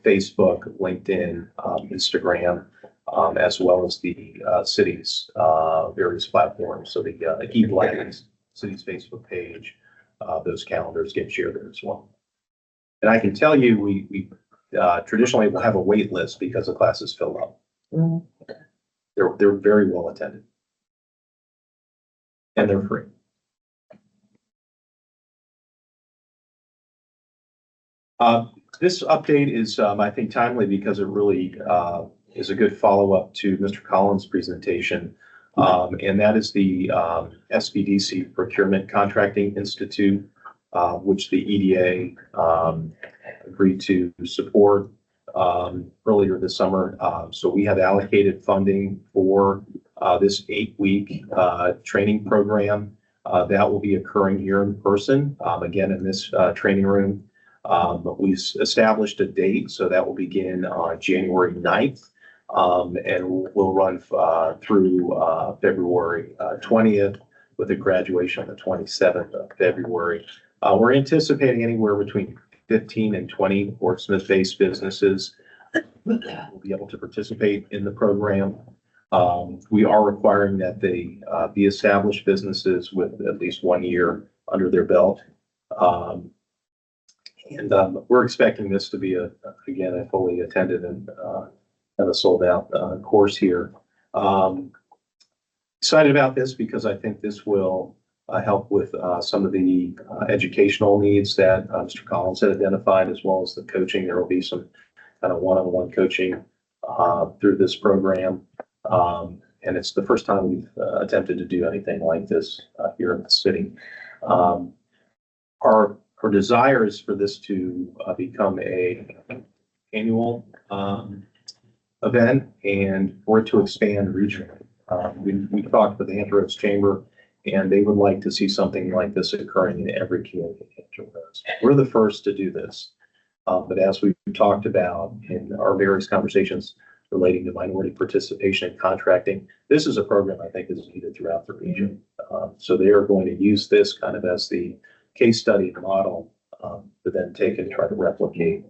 Facebook, LinkedIn, Instagram, as well as the city's various platforms. So the e-blast, city's Facebook page, those calendars get shared there as well. And I can tell you, we traditionally will have a wait list because the classes fill up. Mm-hmm. They're very well attended. And they're free. This update is, I think, timely because it really is a good follow-up to Mr. Collins' presentation. And that is the SBDC Procurement Contracting Institute, which the EDA agreed to support earlier this summer. So we have allocated funding for this 8-week training program. That will be occurring here in person, again, in this training room. But we've established a date, so that will begin on January 9th. And we'll run through February 20th with a graduation on the 27th of February. We're anticipating anywhere between 15 and 20 Portsmouth-based businesses will be able to participate in the program. We are requiring that they be established businesses with at least 1 year under their belt. We're expecting this to be again, a fully attended and kind of sold out course here. Excited about this because I think this will help with some of the educational needs that Mr. Collins had identified, as well as the coaching. There will be some kind of one-on-one coaching through this program. And it's the first time we've attempted to do anything like this here in the city. Our desire is for this to become a annual event and for it to expand regionally. We talked with the Anteros Chamber, and they would like to see something like this occurring in every community. We're the first to do this. But as we've talked about in our various conversations relating to minority participation in contracting, this is a program I think is needed throughout the region. So they are going to use this kind of as the case study model to then take and try to replicate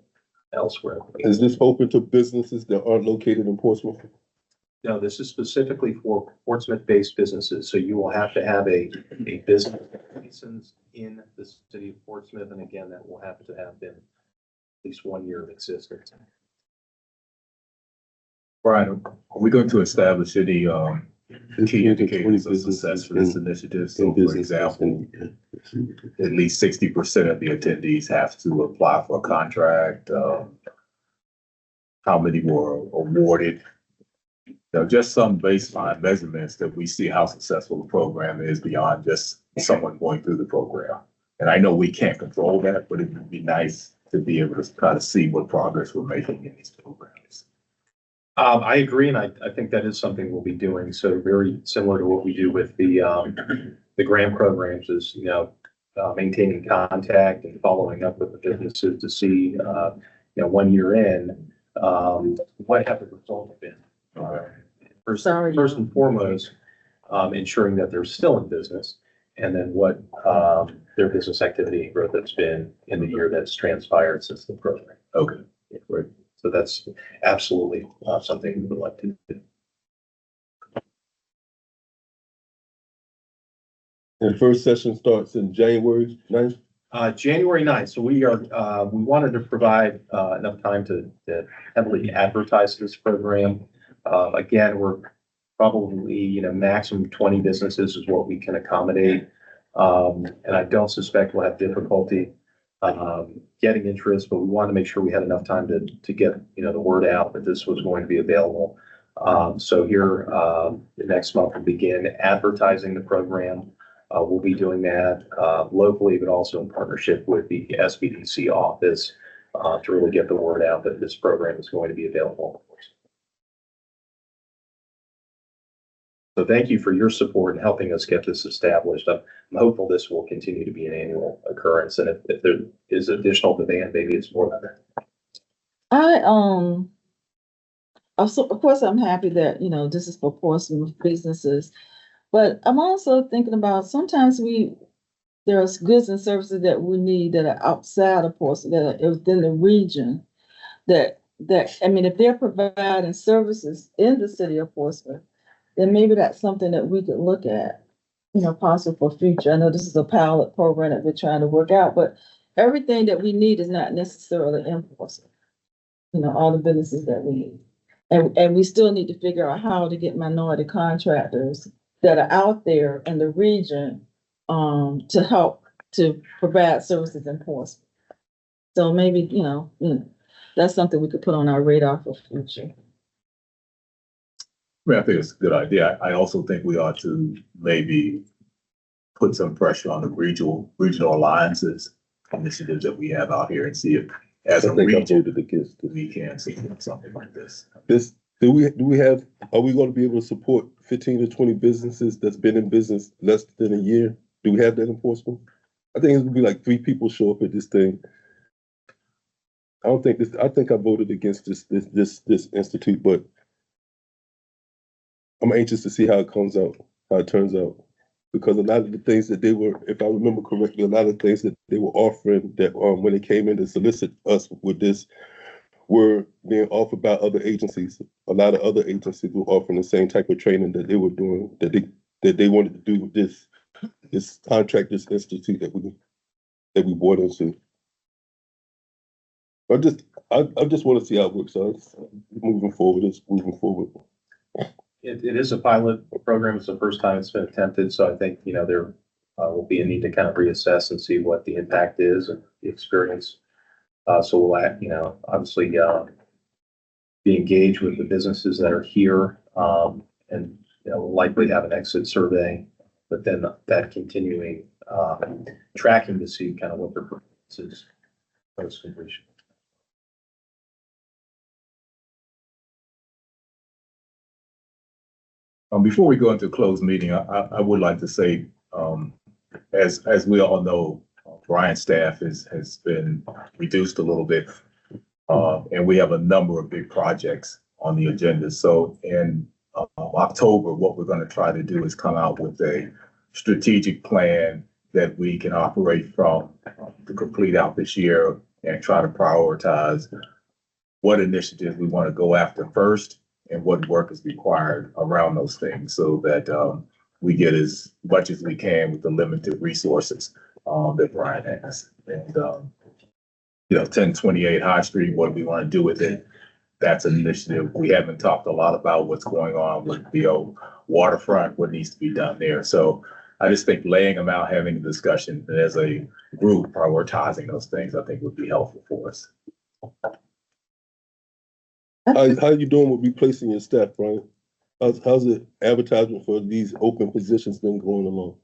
elsewhere. Is this open to businesses that aren't located in Portsmouth? No, this is specifically for Portsmouth-based businesses. So you will have to have a business license in the city of Portsmouth. And again, that will have to have been at least 1 year of existence. Brian, are we going to establish any key indicators of success for this initiative? So, for example, at least 60% of the attendees have to apply for a contract. How many were awarded? Just some baseline measurements that we see how successful the program is beyond just someone going through the program. And I know we can't control that, but it would be nice to be able to kind of see what progress we're making in these programs. I agree, and I think that is something we'll be doing. So very similar to what we do with the grant programs is, maintaining contact and following up with the businesses to see, 1 year in, what have the results been? First and foremost, ensuring that they're still in business, and then what their business activity and growth has been in the year that's transpired since the program. Okay, great. So that's absolutely something we would like to do. And first session starts in January 9th? January 9th. So we wanted to provide enough time to heavily advertise this program. Again, we're probably, maximum 20 businesses is what we can accommodate. And I don't suspect we'll have difficulty getting interest, but we wanted to make sure we had enough time to get, the word out that this was going to be available. So here, the next month we'll begin advertising the program. We'll be doing that locally, but also in partnership with the SBDC office to really get the word out that this program is going to be available. So thank you for your support in helping us get this established. I'm hopeful this will continue to be an annual occurrence. And if there is additional demand, maybe it's more than that. Of course, I'm happy that, this is for Portsmouth businesses, but I'm also thinking about sometimes there are goods and services that we need that are outside of Portsmouth, that are within the region that, if they're providing services in the city of Portsmouth, then maybe that's something that we could look at, possible for future. I know this is a pilot program that we're trying to work out, but everything that we need is not necessarily in Portsmouth. All the businesses that we need. And we still need to figure out how to get minority contractors that are out there in the region to help to provide services in Portsmouth. So maybe, that's something we could put on our radar for future. I think it's a good idea. I also think we ought to maybe put some pressure on the regional alliances initiatives that we have out here and see if, as a region, we can see something like this. Are we going to be able to support 15 to 20 businesses that's been in business less than a year? Do we have that in Portsmouth? I think it's gonna be like 3 people show up at this thing. I think I voted against this institute, but I'm anxious to see how it comes out, how it turns out. Because a lot of the things that they were, if I remember correctly, a lot of things that they were offering that when they came in to solicit us with this were being offered by other agencies. A lot of other agencies were offering the same type of training that they were doing, that they wanted to do with this contract, this institute that we bought into. I just want to see how it works out. Moving forward. It is a pilot program. It's the first time it's been attempted, so I think, there will be a need to kind of reassess and see what the impact is and the experience. So we'll, obviously, be engaged with the businesses that are here, and, we'll likely have an exit survey, but then that continuing, tracking to see kind of what their performance is post completion. Before we go into a closed meeting, I would like to say, as we all know, Brian's staff has been reduced a little bit. And we have a number of big projects on the agenda. So in October, what we're going to try to do is come out with a strategic plan that we can operate from to complete out this year and try to prioritize what initiatives we want to go after first and what work is required around those things so that we get as much as we can with the limited resources that Brian has. And 1028 High Street, what do we want to do with it? That's an initiative. We haven't talked a lot about what's going on with the waterfront, what needs to be done there. So I just think laying them out, having a discussion, and as a group prioritizing those things, I think would be helpful for us. How you doing with replacing your staff, Brian? How's the advertisement for these open positions been going along?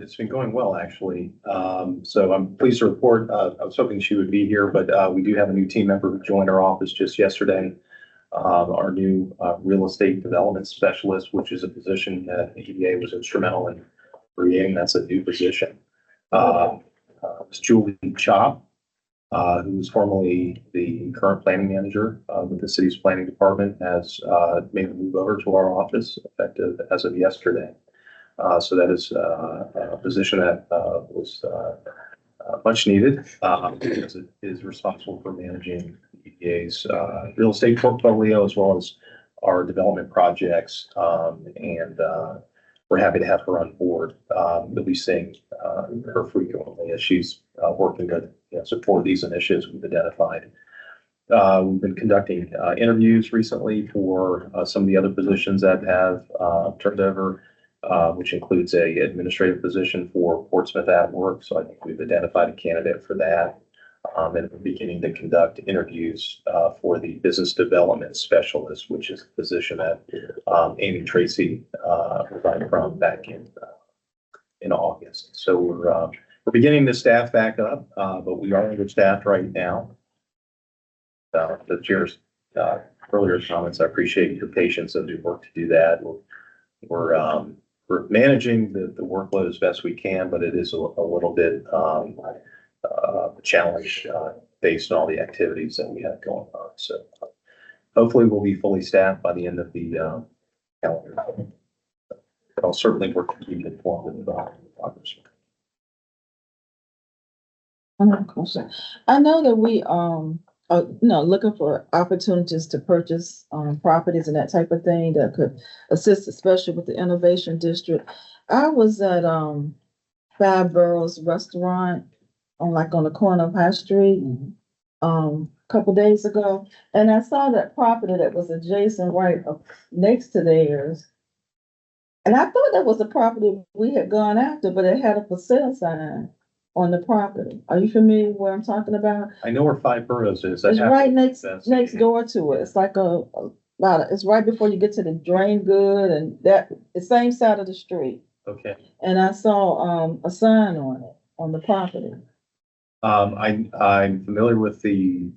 It's been going well, actually. So I'm pleased to report, I was hoping she would be here, but we do have a new team member who joined our office just yesterday. Our new real estate development specialist, which is a position that EDA was instrumental in creating. That's a new position. It's Julie Chop, who was formerly the current planning manager with the city's planning department, has made a move over to our office effective as of yesterday. So that is a position that was much needed because it is responsible for managing EDA's real estate portfolio as well as our development projects. And we're happy to have her on board. You'll be seeing her frequently as she's working to support these initiatives we've identified. We've been conducting interviews recently for some of the other positions that have turned over. Which includes a administrative position for Portsmouth at Work. So I think we've identified a candidate for that. And we're beginning to conduct interviews for the business development specialist, which is a position that Amy Tracy resigned from back in August. So we're beginning to staff back up, but we are understaffed right now. The chair's earlier comments, I appreciate your patience as we work to do that. We're managing the workload as best we can, but it is a little bit a challenge based on all the activities that we have going on. So hopefully we'll be fully staffed by the end of the calendar. But I'll certainly work to keep you informed of the progress. I have a question. I know that we looking for opportunities to purchase properties and that type of thing that could assist, especially with the innovation district. I was at Five Boroughs Restaurant on the corner of High Street a couple days ago, and I saw that property that was adjacent right up next to theirs. And I thought that was the property we had gone after, but it had a for sale sign on the property. Are you familiar with what I'm talking about? I know where Five Boroughs is. It's right next door to it. It's like it's right before you get to the Drain Good and that, the same side of the street. Okay. And I saw a sign on it, on the property. I'm familiar with the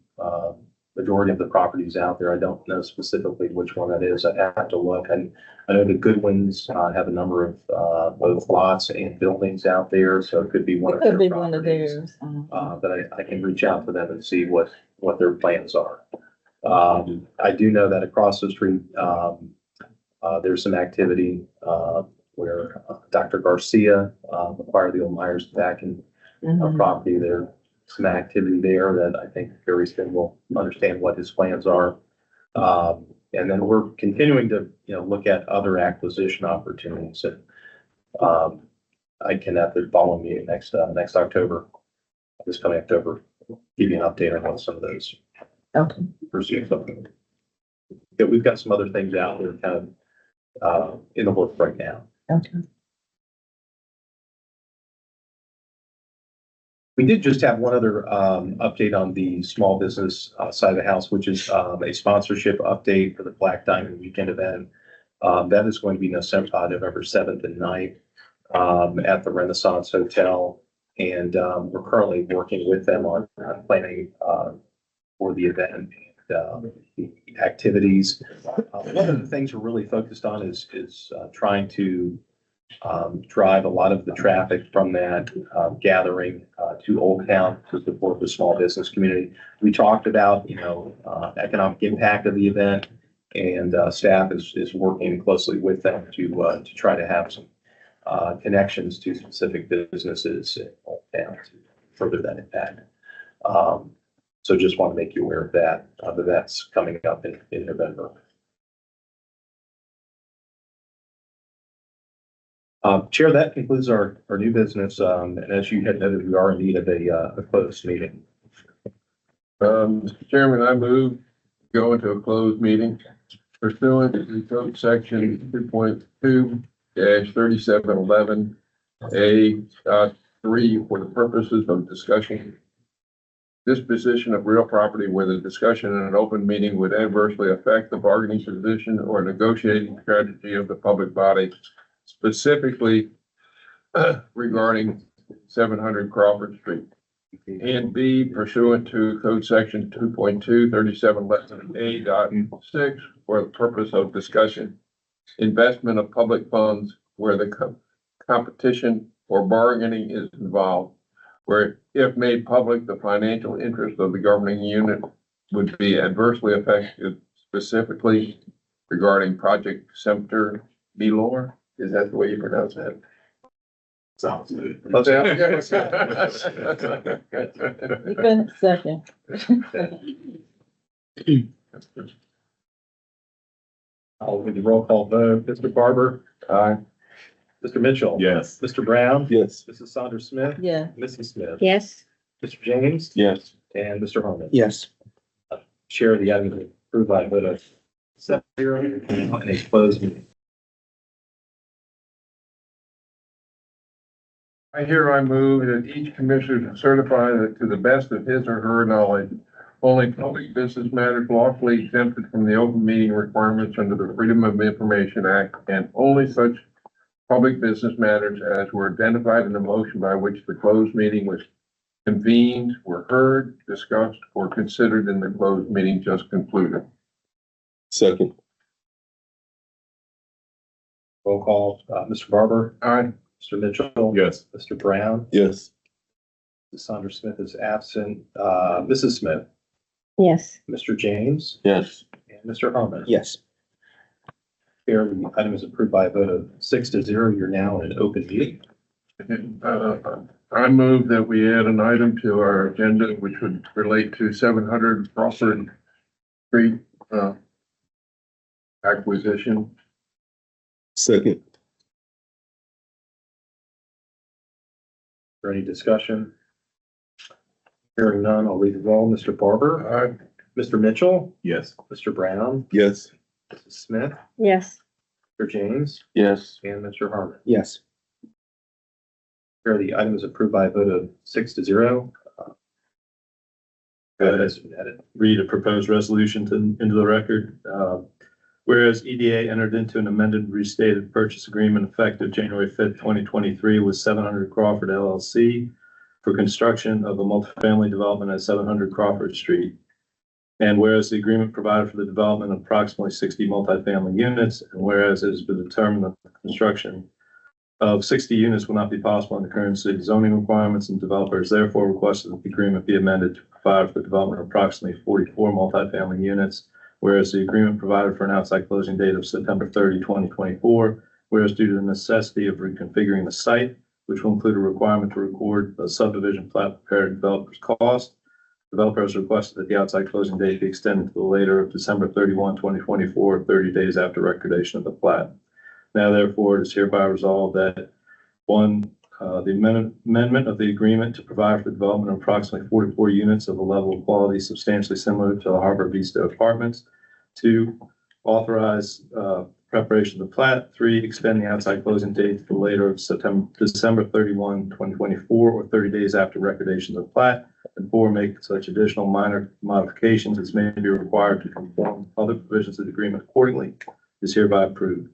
majority of the properties out there. I don't know specifically which one that is. I'd have to look. And I know the Goodwins have a number of both lots and buildings out there, so it could be one It of could their be one of properties. theirs. But I can reach out to them and see what their plans are. I do know that across the street, there's some activity where Dr. Garcia acquired the old Myers back in Mhm. property there. Some activity there that I think very soon will understand what his plans are. And then we're continuing to, look at other acquisition opportunities. And I can at the following meeting next October, this coming October, give you an update on what some of those Okay. pursuits are. Yeah, we've got some other things out there kind of in the works right now. Okay. We did just have one other update on the small business side of the house, which is a sponsorship update for the Black Diamond Weekend event. That is going to be November 7th and 9th at the Renaissance Hotel. And we're currently working with them on planning for the event and the activities. One of the things we're really focused on is trying to drive a lot of the traffic from that gathering to Old Town to support the small business community. We talked about, economic impact of the event, and staff is working closely with them to try to have some connections to specific businesses in Old Town to further that impact. So just want to make you aware of that. That's coming up in November. Chair, that concludes our new business. And as you had noted, we are in need of a closed meeting. Mr. Chairman, I move to go into a closed meeting pursuant to the code section 2.2-3711 A.3 for the purposes of discussion disposition of real property where the discussion in an open meeting would adversely affect the bargaining position or negotiating strategy of the public body, specifically regarding 700 Crawford Street. And B, pursuant to code section 2.2-3711A.6 for the purpose of discussion, investment of public funds where the competition or bargaining is involved, where if made public, the financial interest of the governing unit would be adversely affected, specifically regarding Project Sempter Belor. Is that the way you pronounce that? Sounds good. You can second. I'll do the roll call vote. Mr. Barber? Aye. Mr. Mitchell? Yes. Mr. Brown? Yes. Mrs. Saunders Smith? Yeah. Mrs. Smith? Yes. Mr. James? Yes. And Mr. Harmon? Yes. Chair, the item is approved by a vote of 7-0 and a closed meeting. I hereby move that each commissioner certify that to the best of his or her knowledge, only public business matters lawfully exempted from the open meeting requirements under the Freedom of Information Act, and only such public business matters as were identified in the motion by which the closed meeting was convened, were heard, discussed, or considered in the closed meeting just concluded. Second. Roll call, Mr. Barber? Aye. Mr. Mitchell? Yes. Mr. Brown? Yes. Mrs. Saunders Smith is absent. Mrs. Smith? Yes. Mr. James? Yes. And Mr. Harmon? Yes. Chair, the item is approved by a vote of 6-0. You're now in an open meeting. I move that we add an item to our agenda which would relate to 700 Crawford Street, acquisition. Second. For any discussion? Hearing none, I'll read the roll. Mr. Barber? Aye. Mr. Mitchell? Yes. Mr. Brown? Yes. Mrs. Smith? Yes. Mr. James? Yes. And Mr. Harmon? Yes. Chair, the item is approved by a vote of 6-0. As added. Read a proposed resolution into the record. Whereas EDA entered into an amended restated purchase agreement effective January 5th, 2023 with 700 Crawford LLC for construction of a multifamily development at 700 Crawford Street. And whereas the agreement provided for the development of approximately 60 multifamily units, and whereas it has been determined that the construction of 60 units will not be possible under current city zoning requirements, and developers therefore requested that the agreement be amended to provide for the development of approximately 44 multifamily units. Whereas the agreement provided for an outside closing date of September 30, 2024, whereas due to the necessity of reconfiguring the site, which will include a requirement to record a subdivision plat prepared at developer's cost, developers requested that the outside closing date be extended to the later of December 31, 2024, 30 days after recordation of the plat. Now therefore, it is hereby resolved that one, the amendment of the agreement to provide for the development of approximately 44 units of a level of quality substantially similar to the Harbor Vista Apartments. 2, authorize preparation of the plat. 3, extend the outside closing date to the later of December 31, 2024, or 30 days after recordation of the plat. And 4, make such additional minor modifications as may be required to conform to other provisions of the agreement accordingly is hereby approved.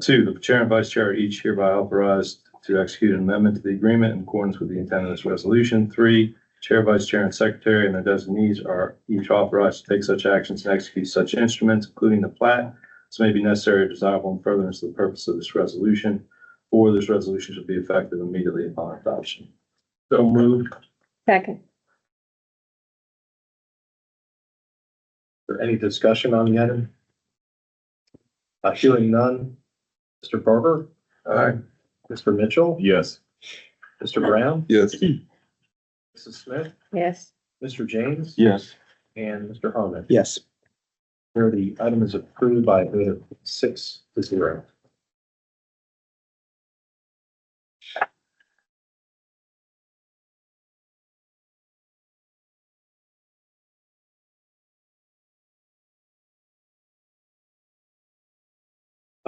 2, the chair and vice chair are each hereby authorized to execute an amendment to the agreement in accordance with the intent of this resolution. 3, chair, vice chair, and secretary and their designees are each authorized to take such actions and execute such instruments, including the plat, as may be necessary or desirable in furtherance of the purpose of this resolution. 4, this resolution shall be effective immediately upon adoption. So moved. Second. Is there any discussion on the item? Hearing none. Mr. Barber, Aye. Mr. Mitchell, Yes. Mr. Brown, Yes. Mrs. Smith, Yes. Mr. James, Yes. and Mr. Harmon. Yes. Where the item is approved by a vote of 6-0.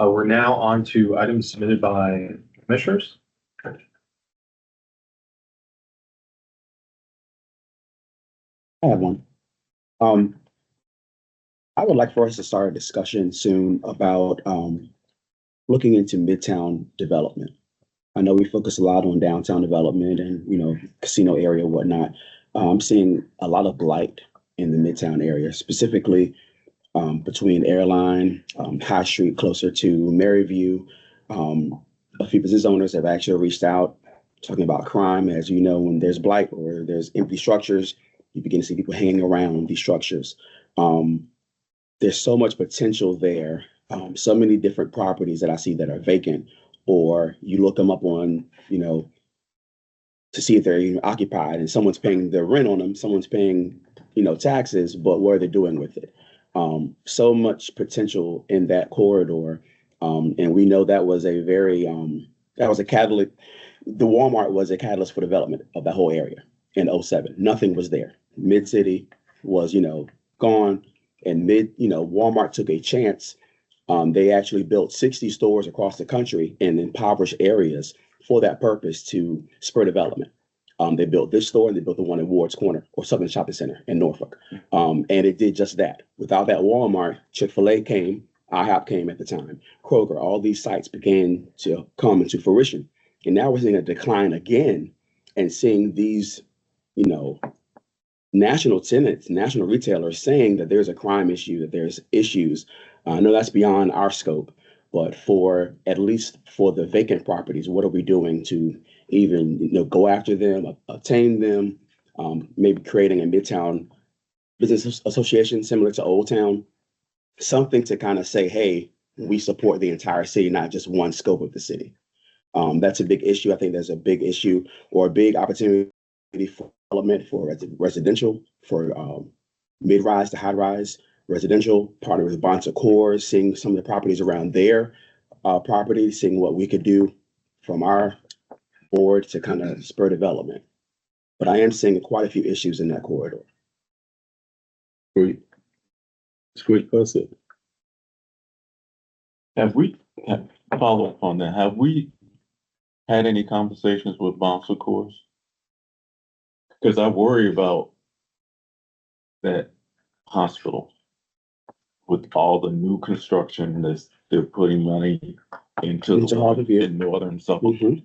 We're now on to items submitted by commissioners. I have one. I would like for us to start a discussion soon about looking into Midtown development. I know we focus a lot on downtown development and, casino area, whatnot. I'm seeing a lot of blight in the Midtown area, specifically between Airline, High Street, closer to Maryview. A few business owners have actually reached out talking about crime. As you know, when there's blight or there's empty structures, you begin to see people hanging around these structures. There's so much potential there. So many different properties that I see that are vacant, or you look them up on, to see if they're occupied, and someone's paying their rent on them, someone's paying, taxes, but what are they doing with it? So much potential in that corridor. And we know that was a very, that was a catalyst. The Walmart was a catalyst for development of that whole area in 2007. Nothing was there. Mid-City was, gone, and Walmart took a chance. They actually built 60 stores across the country in impoverished areas for that purpose to spur development. They built this store and they built the one in Ward's Corner or Southern Shopping Center in Norfolk. And it did just that. Without that Walmart, Chick-fil-A came, IHOP came at the time, Kroger, all these sites began to come into fruition. And now we're seeing a decline again and seeing these, national tenants, national retailers saying that there's a crime issue, that there's issues. I know that's beyond our scope, but for at least for the vacant properties, what are we doing to even go after them, obtain them, maybe creating a Midtown Business Association similar to Old Town, something to kind of say, hey, we support the entire city, not just one scope of the city. That's a big issue. I think there's a big issue or a big opportunity for development for residential, for mid-rise to high-rise residential, partner with Bonds Accord, seeing some of the properties around their property, seeing what we could do from our board to kind of spur development. But I am seeing quite a few issues in that corridor. Great. It's great concept. Follow up on that, have we had any conversations with Bonds Accord? Because I worry about that hospital with all the new construction that they're putting money into in northern suburbs.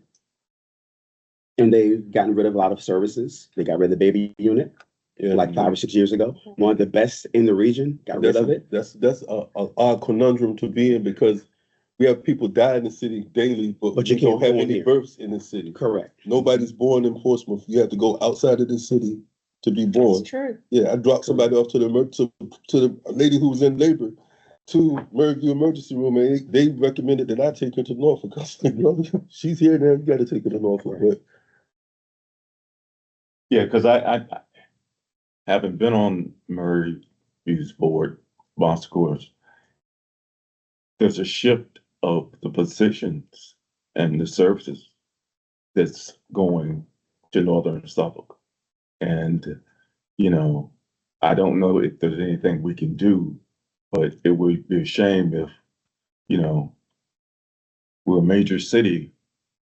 And they've gotten rid of a lot of services. They got rid of the baby unit. Yeah. like 5 or 6 years ago. One of the best in the region, got rid of it. That's a odd conundrum to be in because we have people die in the city daily, but But you we don't can't have go any here. births in the city. Correct. Nobody's born in Portsmouth. You have to go outside of the city to be born. That's true. Yeah, I dropped somebody off to the lady who was in labor to Maryview emergency room, and they recommended that I take her to Norfolk. I was like, no, she's here now. You got to take her to Norfolk. But Yeah, because I haven't been on Murray View's board, Boston course. There's a shift of the positions and the services that's going to Northern Suffolk. And, you know, I don't know if there's anything we can do, but it would be a shame if, you know, we're a major city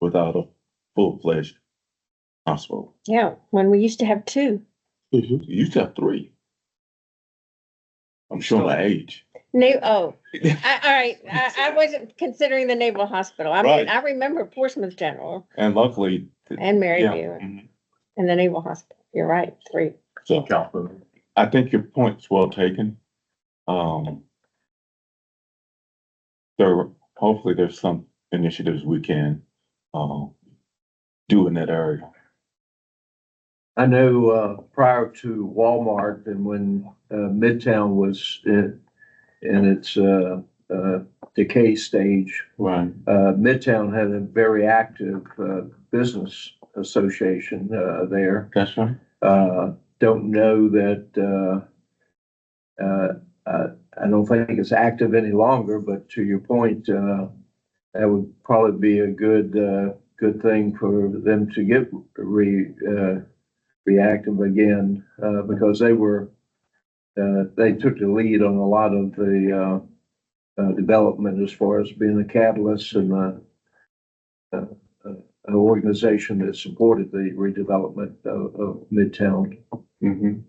without a full-fledged hospital. Yeah, when we used to have two. You used to have 3. I'm showing my age. All right, I wasn't considering the Naval Hospital. I mean, Right. I remember Portsmouth General And luckily, and Maryview mhm. and the Naval Hospital. You're right, 3. So Councilman. I think your point's well taken. Hopefully there's some initiatives we can, do in that area. I know, prior to Walmart and when, Midtown was in its, decay stage, Right. Midtown had a very active, business association, there. That's right. Don't know that, I don't think it's active any longer, but to your point, that would probably be a good thing for them to get reactive again, because they took the lead on a lot of the, development as far as being the catalyst and an organization that supported the redevelopment of Midtown. Mm-hmm.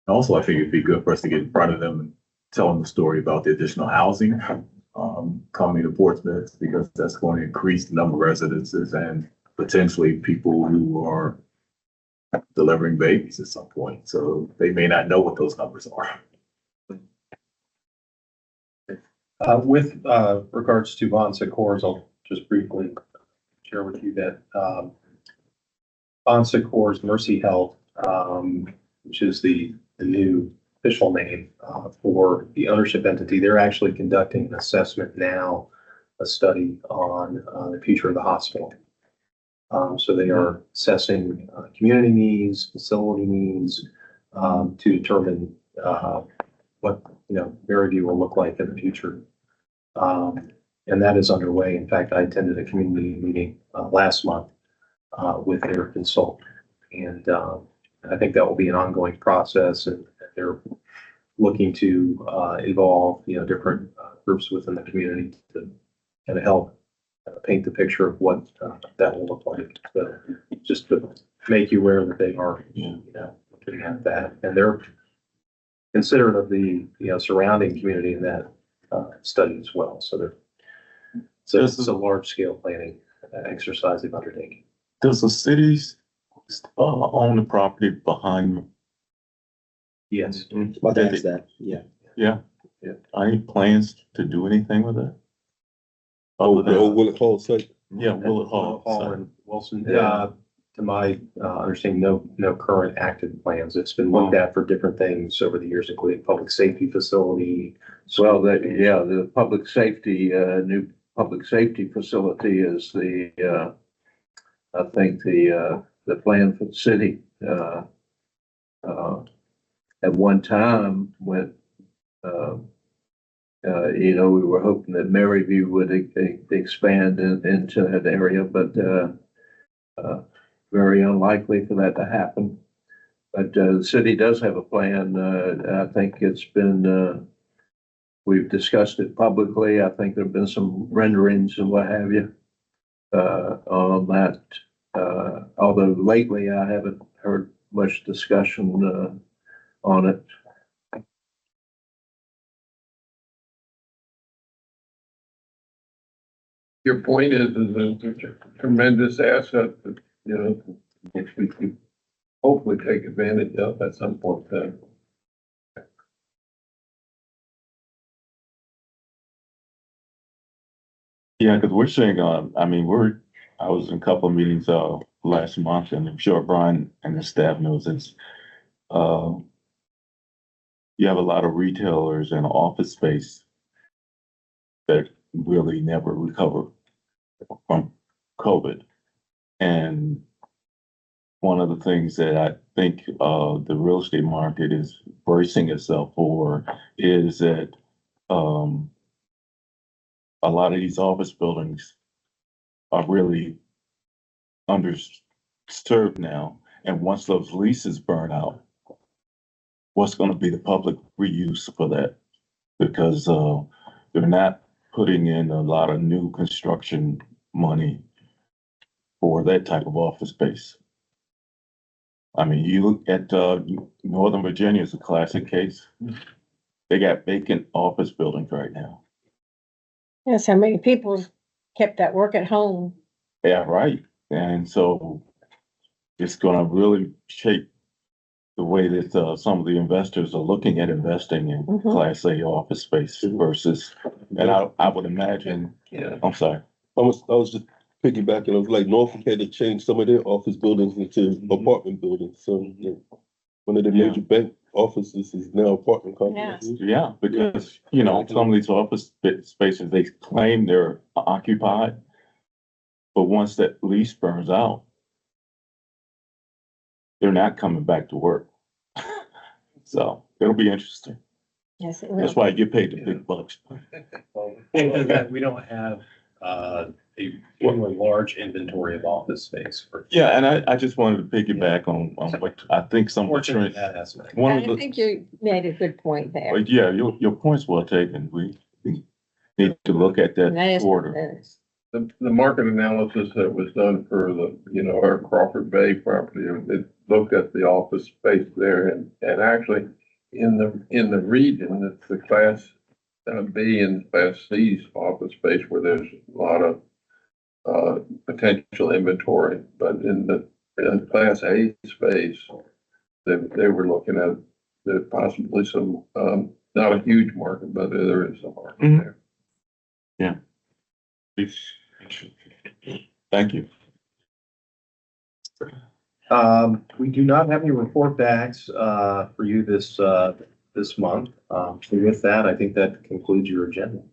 Also, I think it'd be good for us to get in front of them and tell them the story about the additional housing coming to Portsmouth, because that's going to increase the number of residences and potentially people who are delivering babies at some point. So they may not know what those numbers are. With regards to Bon Secours, I'll just briefly share with you that Bon Secours Mercy Health, which is the new official name for the ownership entity, they're actually conducting an assessment now, a study on the future of the hospital. So they are assessing community needs, facility needs, to determine what Maryview will look like in the future. And that is underway. In fact, I attended a community meeting last month with their consultant, and I think that will be an ongoing process. And they're looking to involve different groups within the community to kind of help paint the picture of what that will look like. So just to make you aware that they are looking at that, and they're considerate of the surrounding community in that study as well. So it's a large scale planning exercise they've undertaken. Does the cities own the property behind? Yes. About to ask that. Yeah. Yeah. Yeah. Any plans to do anything with it? the old Willett Hall site. Yeah, Willett Hall. Hall and Wilson. Yeah. To my understanding, no current active plans. It's been looked at for different things over the years, including public safety facility. Well, the public safety, new public safety facility is I think the plan for the city. At one time when, we were hoping that Maryview would expand into that area, but, very unlikely for that to happen. But, the city does have a plan. I think it's been, we've discussed it publicly. I think there've been some renderings and what have you, on that. Although lately I haven't heard much discussion, on it. Your point is a tremendous asset that, which we could hopefully take advantage of at some point then. Yeah, because we're seeing, I mean, I was in a couple of meetings, last month, and I'm sure Brian and the staff knows this. You have a lot of retailers and office space that really never recover from COVID. And one of the things that I think, the real estate market is bracing itself for is that, a lot of these office buildings are really underserved now. And once those leases burn out, what's gonna be the public reuse for that? Because, they're not putting in a lot of new construction money for that type of office space. I mean, you look at, Northern Virginia is a classic case. They got vacant office buildings right now. Yes, how many people kept that work at home? Yeah, right. And so it's gonna really shape the way that, some of the investors are looking at investing in Mhm. Class A office space versus, and I would imagine, I'm sorry. I was just piggybacking, I was like, Norfolk had to change some of their office buildings into apartment buildings, so yeah, one of the Yeah. major bank offices is now apartment complexes. Yeah, because, you know, some of these office spaces, they claim they're occupied. But once that lease burns out, they're not coming back to work. So it'll be interesting. Yes, it That's will. why you get paid the big bucks. We don't have, a really large inventory of office space for. Yeah, and I just wanted to piggyback on what I think some of the Fortunately, trends. that aspect. One I of the, think you made a good point there. but yeah, your point's well taken. We need to look at And that that is- order. The market analysis that was done for the, our Crawford Bay property, it looked at the office space there and actually in the region, it's the Class B and Class C's office space where there's a lot of potential inventory, but in the Class A space, they were looking at there possibly some, not a huge market, but there is a market Mhm. there. Thank you. We do not have any report backs, for you this month. So with that, I think that concludes your agenda.